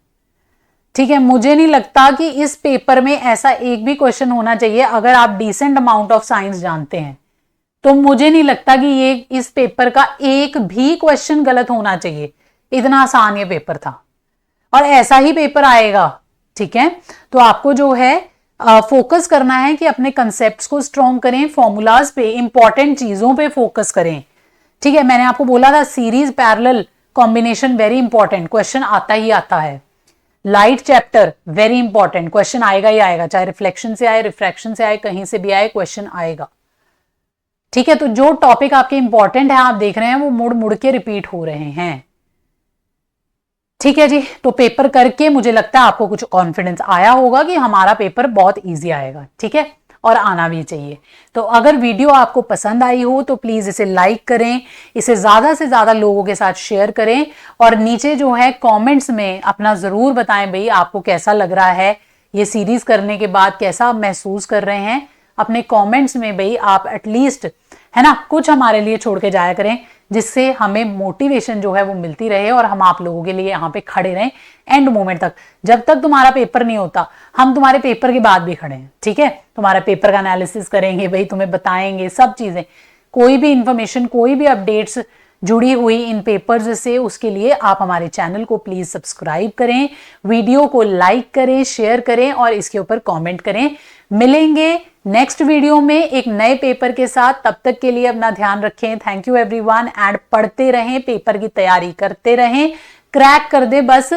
ठीक है, मुझे नहीं लगता कि इस पेपर में ऐसा एक भी क्वेश्चन होना चाहिए, अगर आप डिसेंट अमाउंट ऑफ साइंस जानते हैं तो मुझे नहीं लगता कि ये इस पेपर का एक भी क्वेश्चन गलत होना चाहिए। इतना आसान ये पेपर था और ऐसा ही पेपर आएगा। ठीक है, तो आपको जो है फोकस करना है कि अपने कंसेप्ट्स को स्ट्रॉन्ग करें, फॉर्मूलाज पे, इंपॉर्टेंट चीजों पे फोकस करें। ठीक है, मैंने आपको बोला था series parallel combination very important, question आता ही आता है। Light chapter very important, question आएगा ही आएगा, चाहे रिफ्लेक्शन से आए, रिफ्रैक्शन से आए, कहीं से भी आए, क्वेश्चन आएगा। ठीक है, तो जो टॉपिक आपके इंपॉर्टेंट है आप देख रहे हैं वो मुड़ मुड़ के रिपीट हो रहे हैं। ठीक है जी, तो पेपर करके मुझे लगता है आपको कुछ कॉन्फिडेंस आया होगा कि हमारा पेपर बहुत इजी आएगा। ठीक है, और आना भी चाहिए। तो अगर वीडियो आपको पसंद आई हो तो प्लीज इसे लाइक करें, इसे ज्यादा से ज्यादा लोगों के साथ शेयर करें और नीचे जो है कमेंट्स में अपना जरूर बताएं भाई आपको कैसा लग रहा है, ये सीरीज करने के बाद कैसा आप महसूस कर रहे हैं। अपने कमेंट्स में भाई आप एटलीस्ट है ना कुछ हमारे लिए छोड़ के जाया करें, जिससे हमें मोटिवेशन जो है वो मिलती रहे और हम आप लोगों के लिए यहाँ पे खड़े रहें एंड मोमेंट तक। जब तक तुम्हारा पेपर नहीं होता हम तुम्हारे पेपर के बाद भी खड़े हैं। ठीक है, तुम्हारा पेपर का एनालिसिस करेंगे भाई, तुम्हें बताएंगे सब चीजें, कोई भी इंफॉर्मेशन, कोई भी अपडेट्स जुड़ी हुई इन पेपर्स से, उसके लिए आप हमारे चैनल को प्लीज सब्सक्राइब करें, वीडियो को लाइक करें, शेयर करें और इसके ऊपर कमेंट करें। मिलेंगे नेक्स्ट वीडियो में एक नए पेपर के साथ, तब तक के लिए अपना ध्यान रखें। थैंक यू एवरीवन एंड पढ़ते रहें, पेपर की तैयारी करते रहें, क्रैक कर दे, बस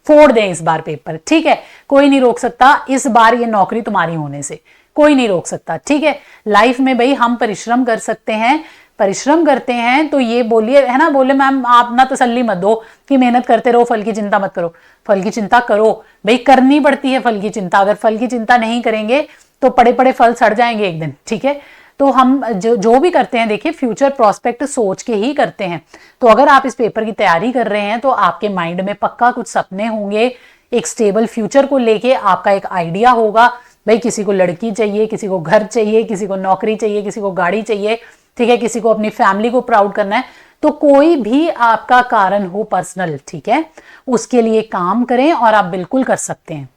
फोड़ दें इस बार पेपर। ठीक है, कोई नहीं रोक सकता इस बार ये नौकरी तुम्हारी होने से, कोई नहीं रोक सकता। ठीक है, लाइफ में भाई हम परिश्रम कर सकते हैं, परिश्रम करते हैं तो ये बोलिए है ना, बोले मैम आप ना तसल्ली मत दो कि मेहनत करते रहो, फल की चिंता मत करो। फल की चिंता करो भाई, करनी पड़ती है फल की चिंता। अगर फल की चिंता नहीं करेंगे तो पड़े पड़े फल सड़ जाएंगे एक दिन। ठीक है, तो हम जो भी करते हैं देखिए फ्यूचर प्रोस्पेक्ट सोच के ही करते हैं। तो अगर आप इस पेपर की तैयारी कर रहे हैं तो आपके माइंड में पक्का कुछ सपने होंगे, एक स्टेबल फ्यूचर को लेके आपका एक आइडिया होगा। भाई किसी को लड़की चाहिए, किसी को घर चाहिए, किसी को नौकरी चाहिए, किसी को गाड़ी चाहिए। ठीक है, किसी को अपनी फैमिली को प्राउड करना है। तो कोई भी आपका कारण हो पर्सनल, ठीक है, उसके लिए काम करें और आप बिल्कुल कर सकते हैं।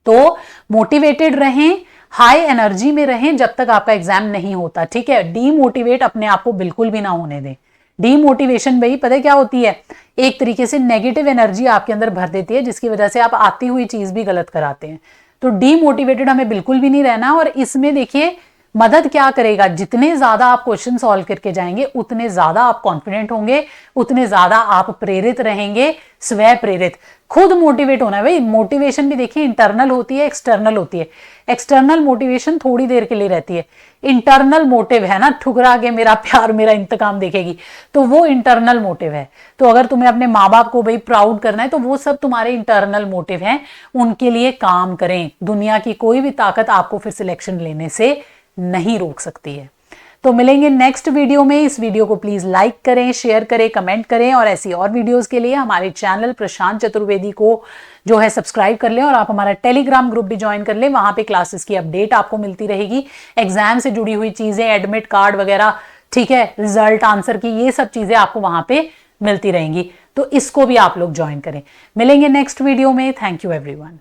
तो मोटिवेटेड रहें, हाई एनर्जी में रहें जब तक आपका एग्जाम नहीं होता। ठीक है, डीमोटिवेट अपने आप को बिल्कुल भी ना होने दें। डीमोटिवेशन भाई पता है क्या होती है, एक तरीके से नेगेटिव एनर्जी आपके अंदर भर देती है, जिसकी वजह से आप आती हुई चीज भी गलत कराते हैं। तो डीमोटिवेटेड हमें बिल्कुल भी नहीं रहना। और इसमें देखिए मदद क्या करेगा, जितने ज्यादा आप क्वेश्चन सॉल्व करके जाएंगे उतने ज्यादा आप कॉन्फिडेंट होंगे, उतने ज्यादा आप प्रेरित रहेंगे, स्व प्रेरित। खुद मोटिवेट होना है भाई। मोटिवेशन भी देखिए इंटरनल होती है, एक्सटर्नल होती है। एक्सटर्नल मोटिवेशन थोड़ी देर के लिए रहती है, इंटरनल मोटिव है ना, ठुकरा के मेरा प्यार मेरा इंतकाम देखेगी, तो वो इंटरनल मोटिव है। तो अगर तुम्हें अपने माँ बाप को भाई प्राउड करना है तो वो सब तुम्हारे इंटरनल मोटिव हैं, उनके लिए काम करें। दुनिया की कोई भी ताकत आपको फिर सिलेक्शन लेने से नहीं रोक सकती है। तो मिलेंगे नेक्स्ट वीडियो में। इस वीडियो को प्लीज लाइक करें, शेयर करें, कमेंट करें और ऐसी और वीडियोस के लिए हमारे चैनल प्रशांत चतुर्वेदी को जो है सब्सक्राइब कर लें और आप हमारा टेलीग्राम ग्रुप भी ज्वाइन कर लें। वहां पे क्लासेस की अपडेट आपको मिलती रहेगी, एग्जाम से जुड़ी हुई चीजें, एडमिट कार्ड वगैरह, ठीक है, रिजल्ट, आंसर की, ये सब चीजें आपको वहां पे मिलती रहेंगी। तो इसको भी आप लोग ज्वाइन करें। मिलेंगे नेक्स्ट वीडियो में। Thank you everyone.